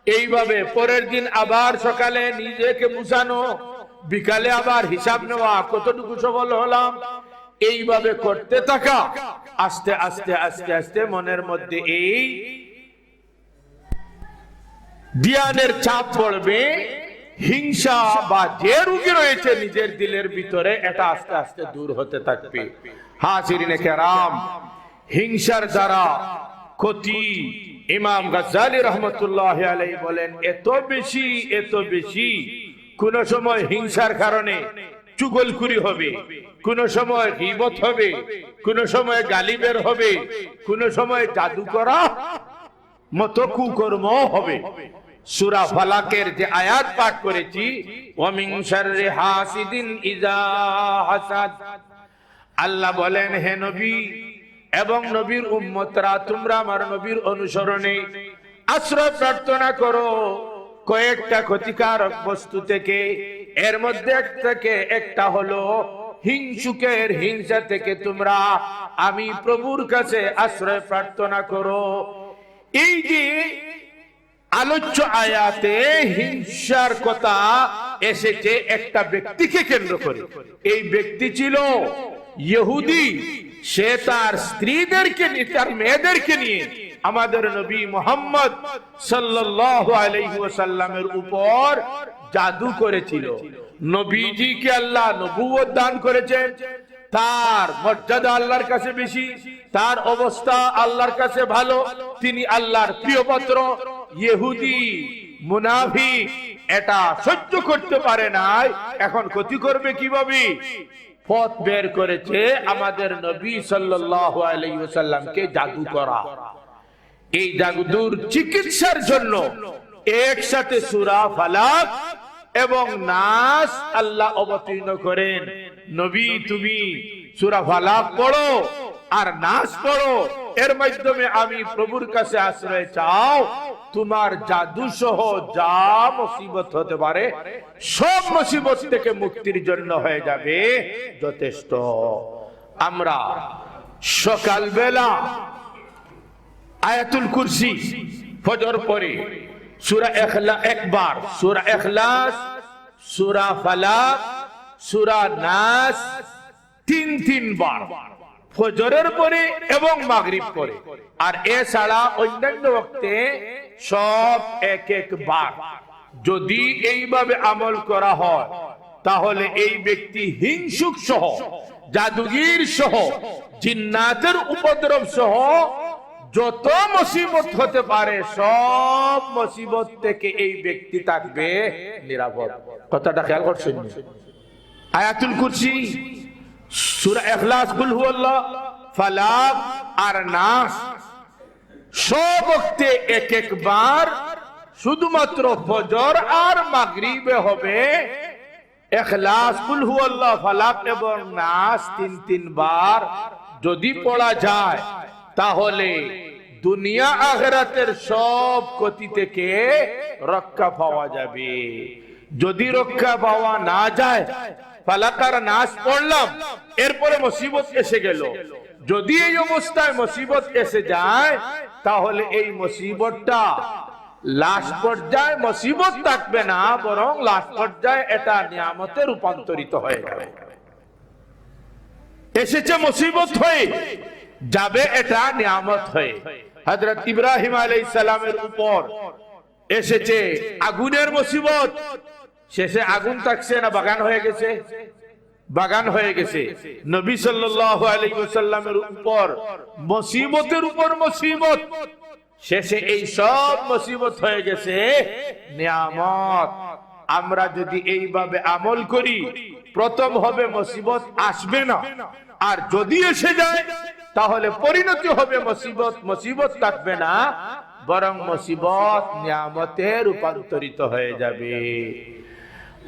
এইভাবে পরের দিন আবার সকালে নিজেকে বুঝানো, বিকালে আবার হিসাব নেওয়া কতটুকু সফল হলাম, এইভাবে করতে থাকা। আস্তে আস্তে আস্তে আস্তে মনের মধ্যে এই ধ্যানের চাপ পড়বে। হিংসা বা যে রোগী রয়েছে নিজের দিলের ভিতরে, এটা আস্তে আস্তে দূর হতে থাকবে। হাজিরিনে কেরাম, হিংসার দ্বারা ক্ষতি ইমাম গাজ্জালী রহমতুল্লাহ আলাইহি বলেন এত বেশি, কোন সময় হিংসার কারণে চুগলখুরি হবে, কোন সময় গীবত হবে, কোন সময় গালি বের হবে, কোন সময় জাদু করা মতো কুকর্ম হবে। সূরা ফালাকের যে আয়াত পাঠ করেছি, ওয়া মিন শাররি হাসিদিন ইযা হাসাদ, আল্লাহ বলেন হে নবী এবং নবীর উম্মতরা, তোমরা আমার নবীর অনুসরণে আশ্রয় প্রার্থনা করো কয়েকটা ক্ষতিকারক বস্তু থেকে। এর মধ্যে একটা হলো হিংসুকের হিংসা থেকে তোমরা আমি প্রভুর কাছে আশ্রয় প্রার্থনা করো। এই যে আলোচ্য আয়াতে হিংসার কথা এসেছে একটা ব্যক্তিকে কেন্দ্র করে। এই ব্যক্তি ছিল ইহুদি। সে তার স্ত্রীদেরকে নিয়ে, তার মেয়েদেরকে নিয়ে আমাদের নবী মুহাম্মদ সাল্লাল্লাহু আলাইহি ওয়াসাল্লামের উপর জাদু করেছিল। নবীজিকে আল্লাহ নবুয়ত দান করেছেন, তার মর্যাদা আল্লাহর কাছে বেশি, তার অবস্থা আল্লাহর কাছে ভালো, তিনি আল্লাহর প্রিয় পাত্র। ইহুদি মুনাফিক এটা সহ্য করতে পারে নাই। এখন ক্ষতি করবে কিভাবে? পথ বের করেছে আমাদের নবী সাল্লাল্লাহু আলাইহি ওয়াসাল্লামকে জাদু করা। এই জাদুর চিকিৎসার জন্য একসাথে সূরা ফালাক এবং নাস আল্লাহ অবতীর্ণ করেন। নবী তুমি সূরা ফালাক পড়ো আর নাস পড়ো, এর মাধ্যমে আমি প্রভুর কাছে আশ্রয় চাও, তোমার জাদু সহ যা মুসিবত হতে পারে সব মুসিবত থেকে মুক্তির জন্য হয়ে যাবে যথেষ্ট। আমরা সকালবেলা আয়াতুল কুরসি ফজর পরে, সূরা ইখলাস একবার, সূরা ইখলাস, সূরা ফালাক, সূরা নাস তিন বার ফজরের পরে এবং মাগরিব পরে। আর এছাড়া অন্যান্য ওয়াক্তে সব এক বার। যদি এইভাবে আমল করা হয় তাহলে এই ব্যক্তি হিংসুক সহ, জাদুগীর সহ, জিন্নাতের উপদ্রব সহ যত মুসিবত হতে পারে সব মুসিবত থেকে এই ব্যক্তি থাকবে নিরাপদ। কথাটা খেয়াল করছেন? আয়াতুল কুরসি, সূরা ইখলাস, কুল হুয়াল্লাহ, ফালাক আর নাস সব ওয়াক্তে একবার, শুধুমাত্র ফজর আর মাগরিবে হবে ইখলাস, কুল হুয়াল্লাহ, ফালাক এবং নাস তিন বার যদি পড়া যায় তাহলে দুনিয়া আখিরাতের সব ক্ষতি থেকে রক্ষা পাওয়া যাবে। যদি রক্ষা পাওয়া না যায়, ফালাকার নাস পড়লাম, এরপরে মুসিবত এসে গেল, যদি এই অবস্থায় মুসিবত এসে যায়, তাহলে এই মুসিবতটা লাস্ট পর্যায়ে মুসিবত থাকবে না, বরং লাস্ট পর্যায়ে এটা নিয়ামতে রূপান্তরিত হয়ে যাবে। এসেছে মুসিবত হয়ে, যাবে এটা নিয়ামত হয়ে। হযরত ইব্রাহিম আলাইহিস সালামের উপর এসেছে আগুনের মুসিবত, শেষে আগুন থাকছে না বাগান হয়ে গেছে? বাগান হয়ে গেছে। নবী সাল্লাল্লাহু আলাইহি ওয়াসাল্লামের উপর মুসিবতের উপর মুসিবত, শেষে এই সব মুসিবত হয়ে গেছে নিয়ামত। আমরা যদি এইভাবে আমল করি, প্রথম হবে মুসিবত আসবে না, আর যদি এসে যায় তাহলে পরিণতি হবে মুসিবত, মুসিবত থাকবে না, বরং মুসিবত নিয়ামতে রূপান্তরিত হয়ে যাবে।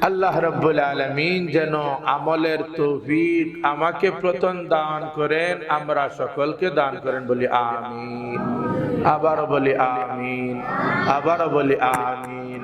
আল্লাহ রাব্বুল আলামিন যেন আমলের তৌফিক আমাকে প্রথম দান করেন, আমরা সকলকে দান করেন, বলি আমিন। আবারও বলি আমিন, আবারও বলি আমিন।